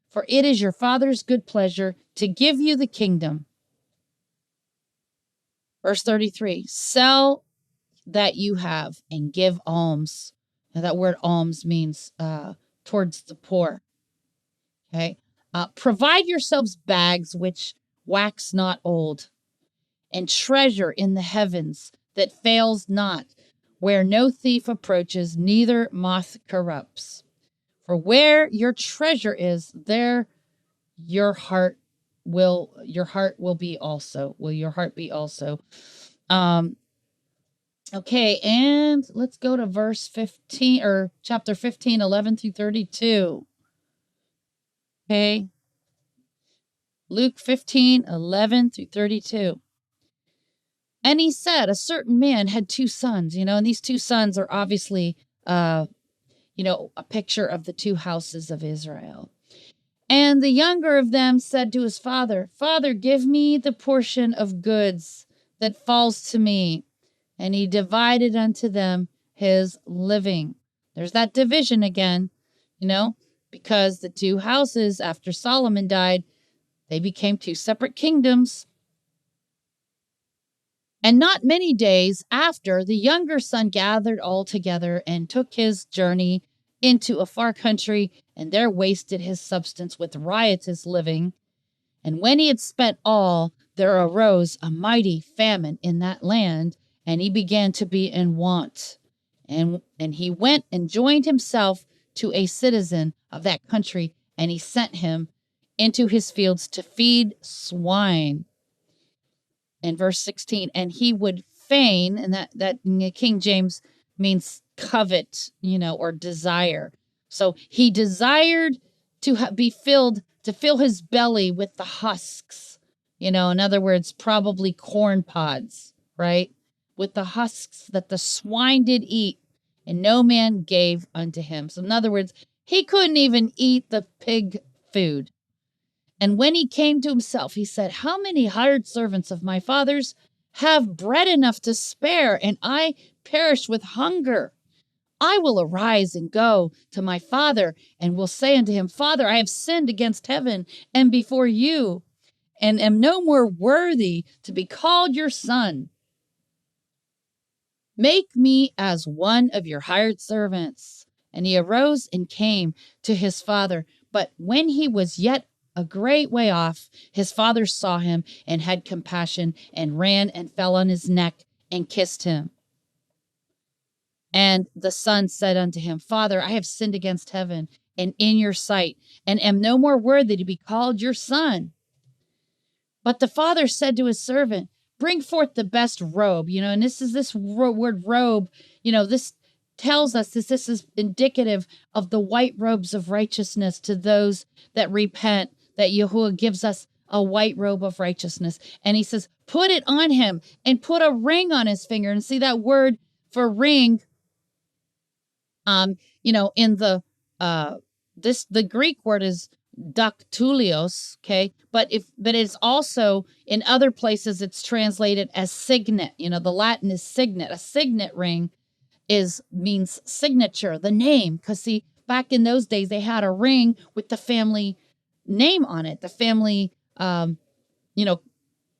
for it is your Father's good pleasure to give you the kingdom. Verse 33, sell that you have and give alms. Now, that word alms means towards the poor. Okay. Provide yourselves bags which wax not old, and treasure in the heavens that fails not, where no thief approaches, neither moth corrupts. For where your treasure is, there your heart will be also. Will your heart be also? Okay, and let's go to verse 15 or chapter 15, 11 through 32. Okay. Luke 15, 11 through 32. And he said, a certain man had two sons, and these two sons are obviously, a picture of the two houses of Israel. And the younger of them said to his father, Father, give me the portion of goods that falls to me. And he divided unto them his living. There's that division again, because the two houses after Solomon died, they became two separate kingdoms. And not many days after, the younger son gathered all together and took his journey into a far country, and there wasted his substance with riotous living. And when he had spent all, there arose a mighty famine in that land, and he began to be in want. And he went and joined himself to a citizen of that country, and he sent him into his fields to feed swine. In verse 16, and he would fain, and that in King James means covet, or desire. So he desired to be filled, to fill his belly with the husks, in other words, probably corn pods, right? With the husks that the swine did eat, and no man gave unto him. So in other words, he couldn't even eat the pig food. And when he came to himself, he said, how many hired servants of my father's have bread enough to spare, and I perish with hunger? I will arise and go to my father, and will say unto him, Father, I have sinned against heaven and before you, and am no more worthy to be called your son. Make me as one of your hired servants. And he arose and came to his father. But when he was yet a great way off, his father saw him and had compassion, and ran and fell on his neck and kissed him. And the son said unto him, Father, I have sinned against heaven and in your sight, and am no more worthy to be called your son. But the father said to his servant, bring forth the best robe, and this word robe, this tells us this is indicative of the white robes of righteousness to those that repent, that Yahuwah gives us a white robe of righteousness. And he says, put it on him and put a ring on his finger. And see that word for ring, in the, the Greek word is daktulios, okay? But it's also in other places it's translated as signet. The Latin is signet. A signet ring means signature, the name. Because see, back in those days they had a ring with the family name on it, the family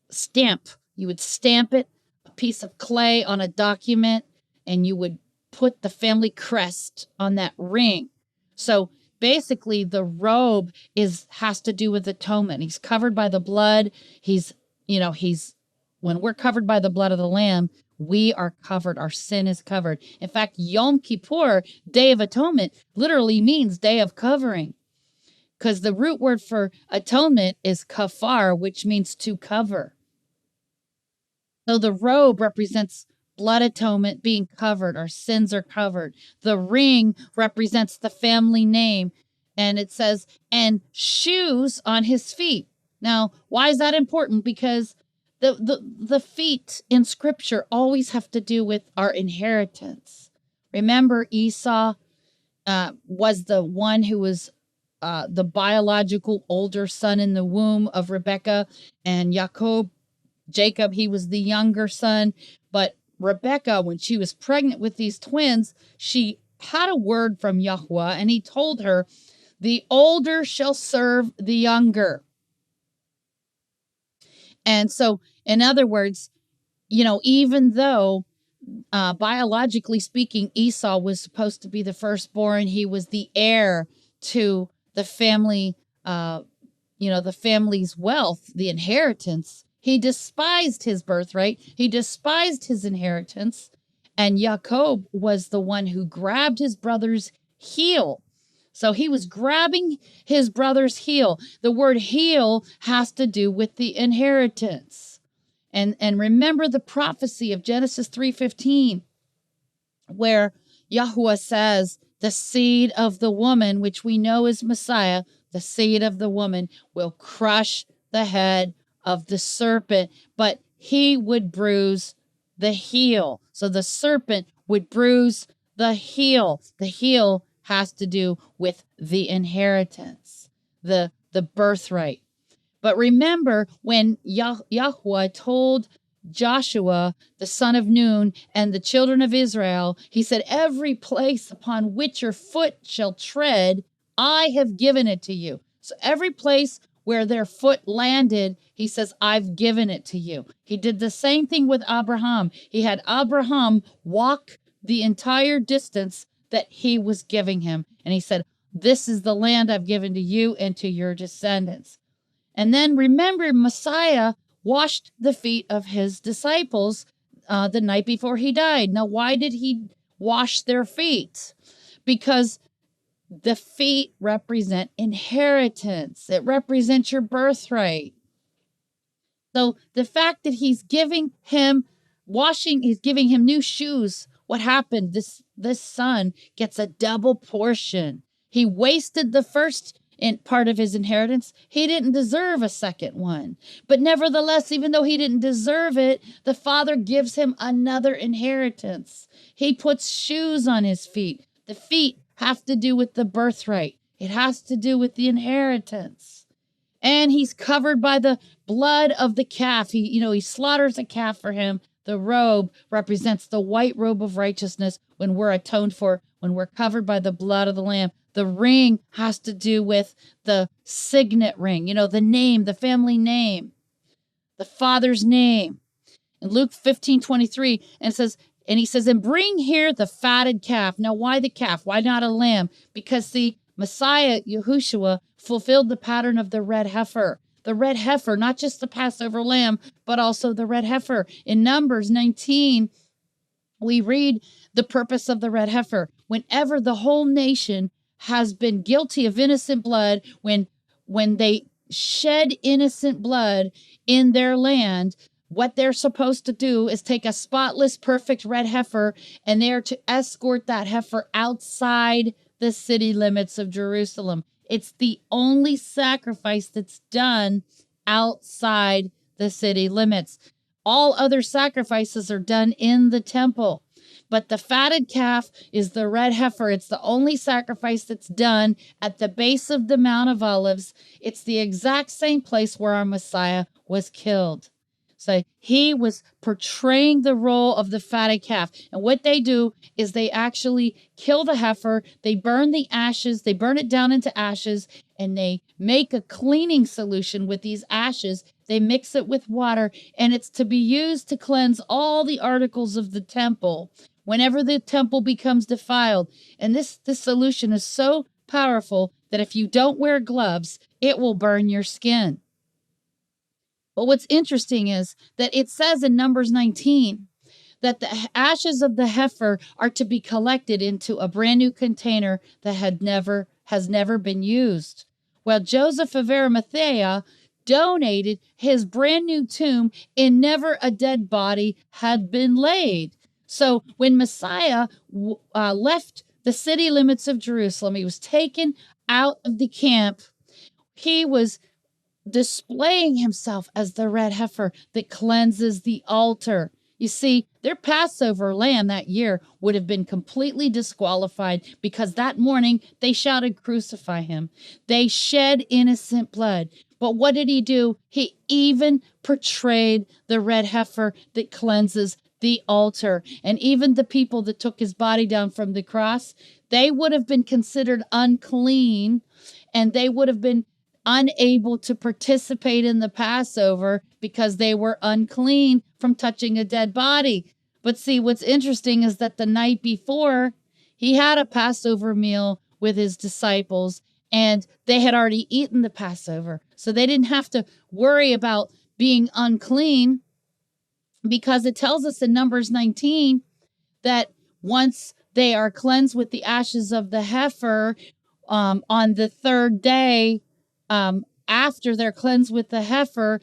stamp. You would stamp it, a piece of clay on a document, and you would put the family crest on that ring. So basically the robe has to do with atonement. He's covered by the blood. When we're covered by the blood of the Lamb, we are covered. Our sin is covered. In fact, Yom Kippur, Day of Atonement, literally means day of covering, because the root word for atonement is kafar, which means to cover. So the robe represents blood atonement, being covered. Our sins are covered. The ring represents the family name. And it says, and shoes on his feet. Now, why is that important? Because the feet in Scripture always have to do with our inheritance. Remember, Esau was the one who was the biological older son in the womb of Rebekah, and Jacob, he was the younger son. But Rebekah, when she was pregnant with these twins, she had a word from Yahuwah, and he told her, the older shall serve the younger. And so, in other words, even though biologically speaking, Esau was supposed to be the firstborn. He was the heir to the family, the family's wealth, the inheritance. He despised his birthright. He despised his inheritance. And Jacob was the one who grabbed his brother's heel. So he was grabbing his brother's heel. The word heel has to do with the inheritance. And remember the prophecy of Genesis 3:15, where Yahuwah says, the seed of the woman, which we know is Messiah, the seed of the woman will crush the head of the serpent, but he would bruise the heel. So the serpent would bruise the heel. The heel has to do with the inheritance, the birthright. But remember when Yahuwah told Joshua, the son of Nun, and the children of Israel, he said, every place upon which your foot shall tread, I have given it to you. So every place where their foot landed, he says, I've given it to you. He did the same thing with Abraham. He had Abraham walk the entire distance that he was giving him. And he said, this is the land I've given to you and to your descendants. And then remember, Messiah washed the feet of his disciples the night before he died. Now, why did he wash their feet? Because the feet represent inheritance. It represents your birthright. So the fact that he's giving him new shoes, what happened? This son gets a double portion. He wasted the first part of his inheritance. He didn't deserve a second one. But nevertheless, even though he didn't deserve it, the Father gives him another inheritance. He puts shoes on his feet. The feet have to do with the birthright. It has to do with the inheritance. And he's covered by the blood of the calf. He slaughters a calf for him. The robe represents the white robe of righteousness when we're atoned for, when we're covered by the blood of the Lamb. The ring has to do with the signet ring, the name, the family name, the father's name. In Luke 15:23, he says, and bring here the fatted calf. Now, why the calf? Why not a lamb? Because the Messiah, Yahushua, fulfilled the pattern of the red heifer. The red heifer, not just the Passover lamb, but also the red heifer. In Numbers 19, we read the purpose of the red heifer. Whenever the whole nation has been guilty of innocent blood, when they shed innocent blood in their land, what they're supposed to do is take a spotless, perfect red heifer, and they're to escort that heifer outside the city limits of Jerusalem. It's the only sacrifice that's done outside the city limits. All other sacrifices are done in the temple. But the fatted calf is the red heifer. It's the only sacrifice that's done at the base of the Mount of Olives. It's the exact same place where our Messiah was killed. So he was portraying the role of the fatted calf. And what they do is they actually kill the heifer. They burn the ashes. They burn it down into ashes, and they make a cleaning solution with these ashes. They mix it with water, and it's to be used to cleanse all the articles of the temple whenever the temple becomes defiled. And this solution is so powerful that if you don't wear gloves, it will burn your skin. But what's interesting is that it says in Numbers 19 that the ashes of the heifer are to be collected into a brand new container that has never been used. Well, Joseph of Arimathea donated his brand new tomb, and never a dead body had been laid. So when Messiah left the city limits of Jerusalem, he was taken out of the camp. He was displaying himself as the red heifer that cleanses the altar. You see, their Passover lamb that year would have been completely disqualified because that morning they shouted, "Crucify him." They shed innocent blood. But what did he do? He even portrayed the red heifer that cleanses the altar. And even the people that took his body down from the cross, they would have been considered unclean, and they would have been unable to participate in the Passover because they were unclean from touching a dead body. But see, what's interesting is that the night before, he had a Passover meal with his disciples, and they had already eaten the Passover. So they didn't have to worry about being unclean, because it tells us in Numbers 19 that once they are cleansed with the ashes of the heifer, on the third day, after they're cleansed with the heifer,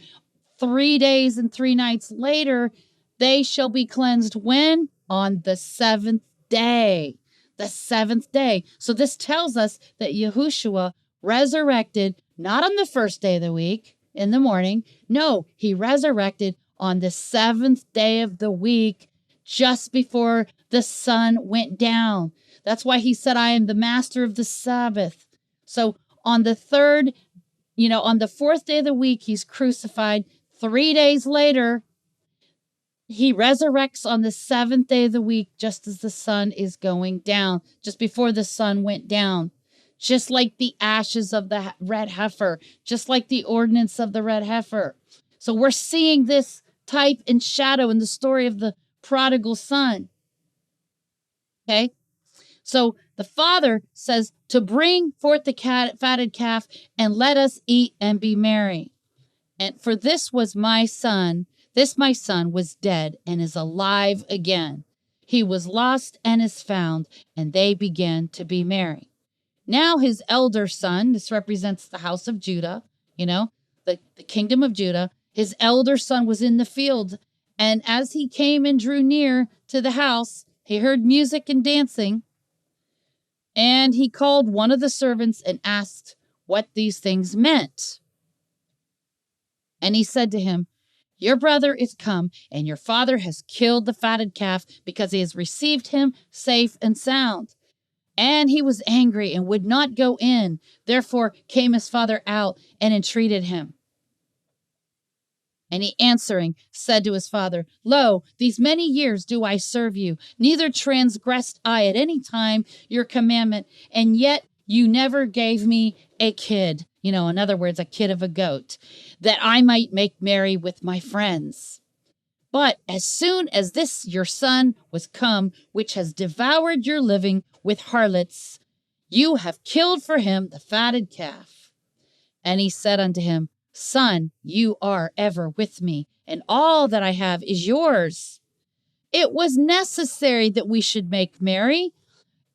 3 days and 3 nights later, they shall be cleansed when? On the seventh day. The seventh day. So this tells us that Yahushua resurrected not on the first day of the week in the morning. No, he resurrected on the seventh day of the week, just before the sun went down. That's why he said, I am the master of the Sabbath. So on the on the fourth day of the week, he's crucified. 3 days later, he resurrects on the seventh day of the week, just as the sun is going down, just before the sun went down. Just like the ashes of the red heifer, just like the ordinance of the red heifer. So we're seeing this type and shadow in the story of the prodigal son. Okay? So the father says to bring forth the fatted calf and let us eat and be merry. And for this was my son was dead and is alive again. He was lost and is found, and they began to be merry. Now his elder son, this represents the house of Judah, the kingdom of Judah, his elder son was in the field. And as he came and drew near to the house, he heard music and dancing. And he called one of the servants and asked what these things meant. And he said to him, your brother is come, and your father has killed the fatted calf, because he has received him safe and sound. And he was angry and would not go in. Therefore came his father out and entreated him. And he answering said to his father, lo, these many years do I serve you, neither transgressed I at any time your commandment, and yet you never gave me a kid, in other words, a kid of a goat, that I might make merry with my friends. But as soon as this your son was come, which has devoured your living with harlots, you have killed for him the fatted calf. And he said unto him, son, you are ever with me, and all that I have is yours. It was necessary that we should make merry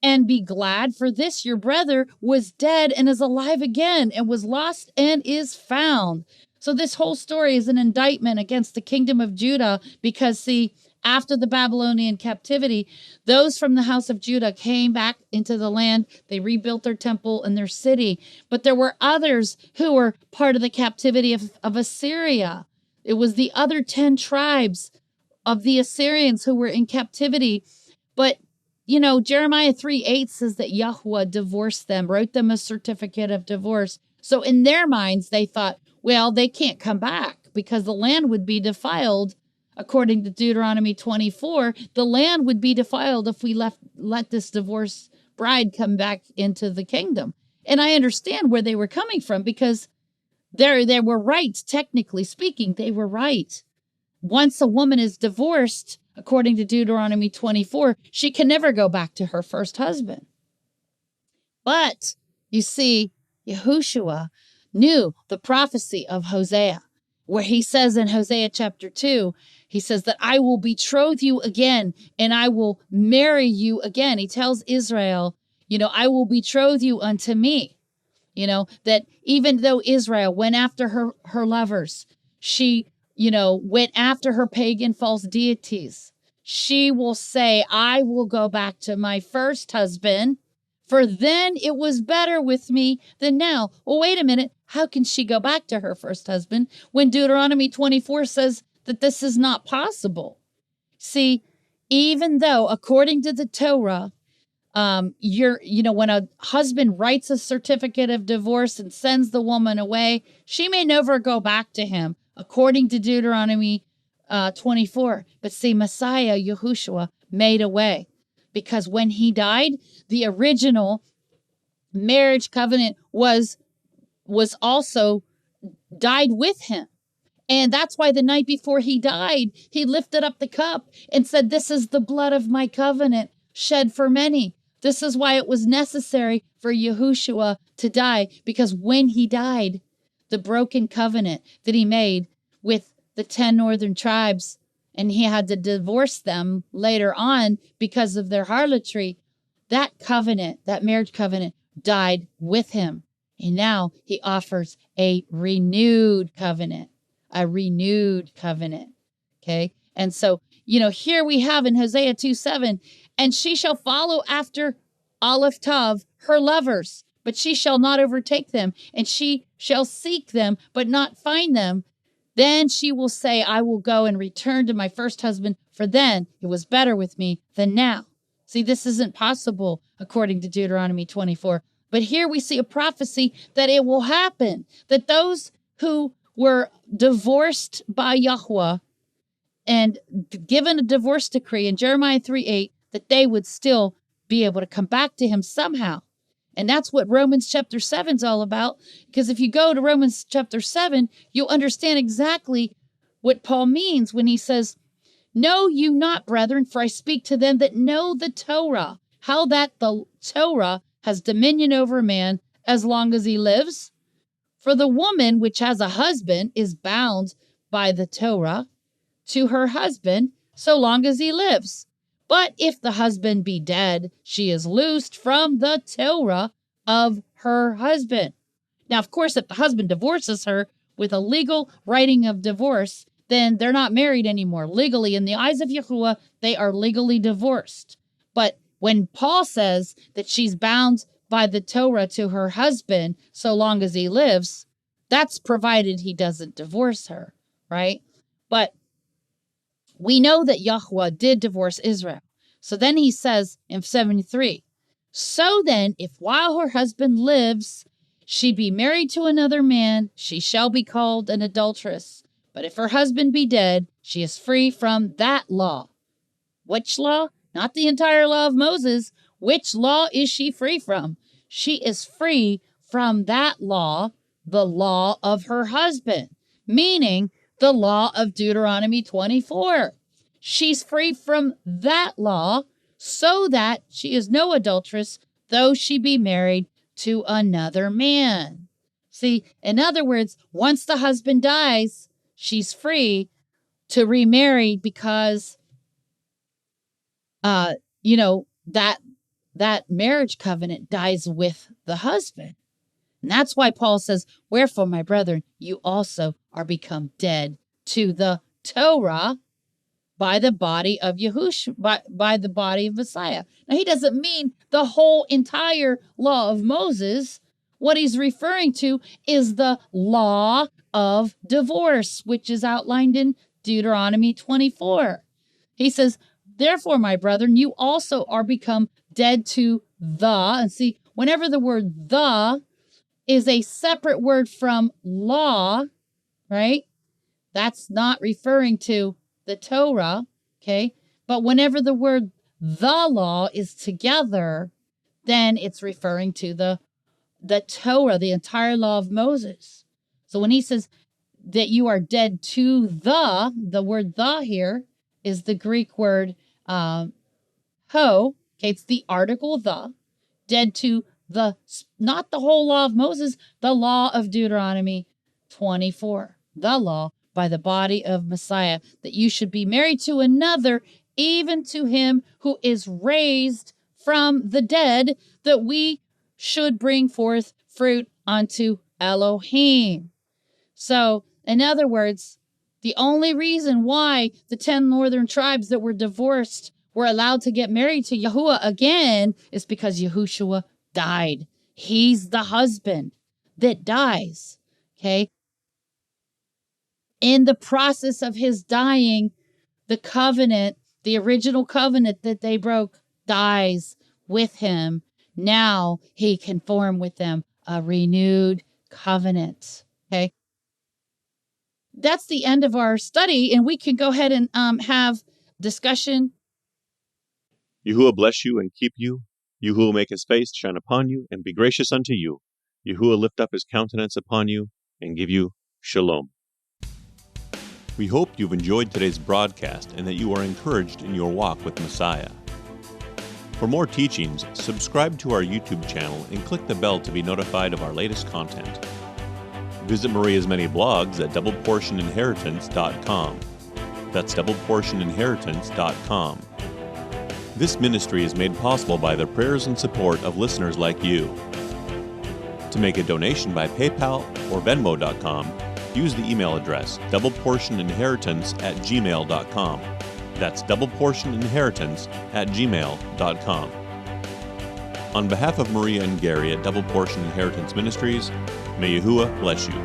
and be glad, for this your brother was dead and is alive again, and was lost and is found. So this whole story is an indictment against the kingdom of Judah, because, see, after the Babylonian captivity, those from the house of Judah came back into the land. They rebuilt their temple and their city. But there were others who were part of the captivity of Assyria. It was the other 10 tribes of the Assyrians who were in captivity. But, Jeremiah 3:8 says that Yahweh divorced them, wrote them a certificate of divorce. So in their minds, they thought, well, they can't come back because the land would be defiled. According to Deuteronomy 24, the land would be defiled if we let this divorced bride come back into the kingdom. And I understand where they were coming from, because they were right. Technically speaking, they were right. Once a woman is divorced, according to Deuteronomy 24, she can never go back to her first husband. But you see, Yahushua knew the prophecy of Hosea, where he says in Hosea chapter 2, he says that I will betroth you again and I will marry you again. He tells Israel, I will betroth you unto me. That even though Israel went after her lovers, she, went after her pagan false deities, she will say, I will go back to my first husband, for then it was better with me than now. Well, wait a minute. How can she go back to her first husband when Deuteronomy 24 says that this is not possible? See, even though according to the Torah, when a husband writes a certificate of divorce and sends the woman away, she may never go back to him, according to Deuteronomy 24. But see, Messiah, Yahushua, made a way, because when he died, the original marriage covenant was also died with him. And that's why the night before he died, he lifted up the cup and said, "This is the blood of my covenant shed for many." This is why it was necessary for Yahushua to die, because when he died, the broken covenant that he made with the 10 northern tribes, and he had to divorce them later on because of their harlotry, that covenant, that marriage covenant, died with him. And now he offers a renewed covenant. A renewed covenant. Okay. And so, here we have in Hosea 2:7, and she shall follow after Aleph Tav, her lovers, but she shall not overtake them, and she shall seek them, but not find them. Then she will say, I will go and return to my first husband, for then it was better with me than now. See, this isn't possible according to Deuteronomy 24. But here we see a prophecy that it will happen, that those who were divorced by Yahweh and given a divorce decree in Jeremiah 3:8, that they would still be able to come back to him somehow. And that's what Romans chapter 7 is all about. Because if you go to Romans chapter 7, you'll understand exactly what Paul means when he says, "Know you not, brethren, for I speak to them that know the Torah, how that the Torah has dominion over a man as long as he lives. For the woman which has a husband is bound by the Torah to her husband so long as he lives. But if the husband be dead, she is loosed from the Torah of her husband." Now, of course, if the husband divorces her with a legal writing of divorce, then they're not married anymore. Legally, in the eyes of Yahuwah, they are legally divorced. But when Paul says that she's bound by the Torah to her husband so long as he lives, that's provided he doesn't divorce her, right? But we know that Yahweh did divorce Israel. So then he says in 73, "So then, if while her husband lives, she be married to another man, she shall be called an adulteress. But if her husband be dead, she is free from that law." Which law? Not the entire law of Moses. Which law is she free from? She is free from that law, the law of her husband, meaning the law of Deuteronomy 24. She's free from that law so that she is no adulteress, though she be married to another man. See, in other words, once the husband dies, she's free to remarry because that marriage covenant dies with the husband. And that's why Paul says, "Wherefore, my brethren, you also are become dead to the Torah by the body of Yahushua, by the body of Messiah." Now, he doesn't mean the whole entire law of Moses. What he's referring to is the law of divorce, which is outlined in Deuteronomy 24. He says, "Therefore, my brethren, you also are become dead to the," and see, whenever the word "the" is a separate word from law, right? That's not referring to the Torah, okay? But whenever the word "the law" is together, then it's referring to the Torah, the entire law of Moses. So when he says that you are dead to the word "the" here is the Greek word ho. Okay, it's the article "the." Dead to the, not the whole law of Moses, the law of Deuteronomy 24. The law by the body of Messiah, that you should be married to another, even to him who is raised from the dead, that we should bring forth fruit unto Elohim. So, in other words, the only reason why the 10 northern tribes that were divorced were allowed to get married to Yahuwah again is because Yahushua died. He's the husband that dies, okay? In the process of his dying, the covenant, the original covenant that they broke, dies with him. Now he can form with them a renewed covenant, okay? That's the end of our study, and we can go ahead and have discussion. Yahuwah bless you and keep you. Yahuwah make his face shine upon you and be gracious unto you. Yahuwah lift up his countenance upon you and give you shalom. We hope you've enjoyed today's broadcast and that you are encouraged in your walk with Messiah. For more teachings, subscribe to our YouTube channel and click the bell to be notified of our latest content. Visit Maria's many blogs at doubleportioninheritance.com. That's doubleportioninheritance.com. This ministry is made possible by the prayers and support of listeners like you. To make a donation by PayPal or Venmo.com, use the email address doubleportioninheritance@gmail.com. That's doubleportioninheritance@gmail.com. On behalf of Maria and Gary at Double Portion Inheritance Ministries, may Yahuwah bless you.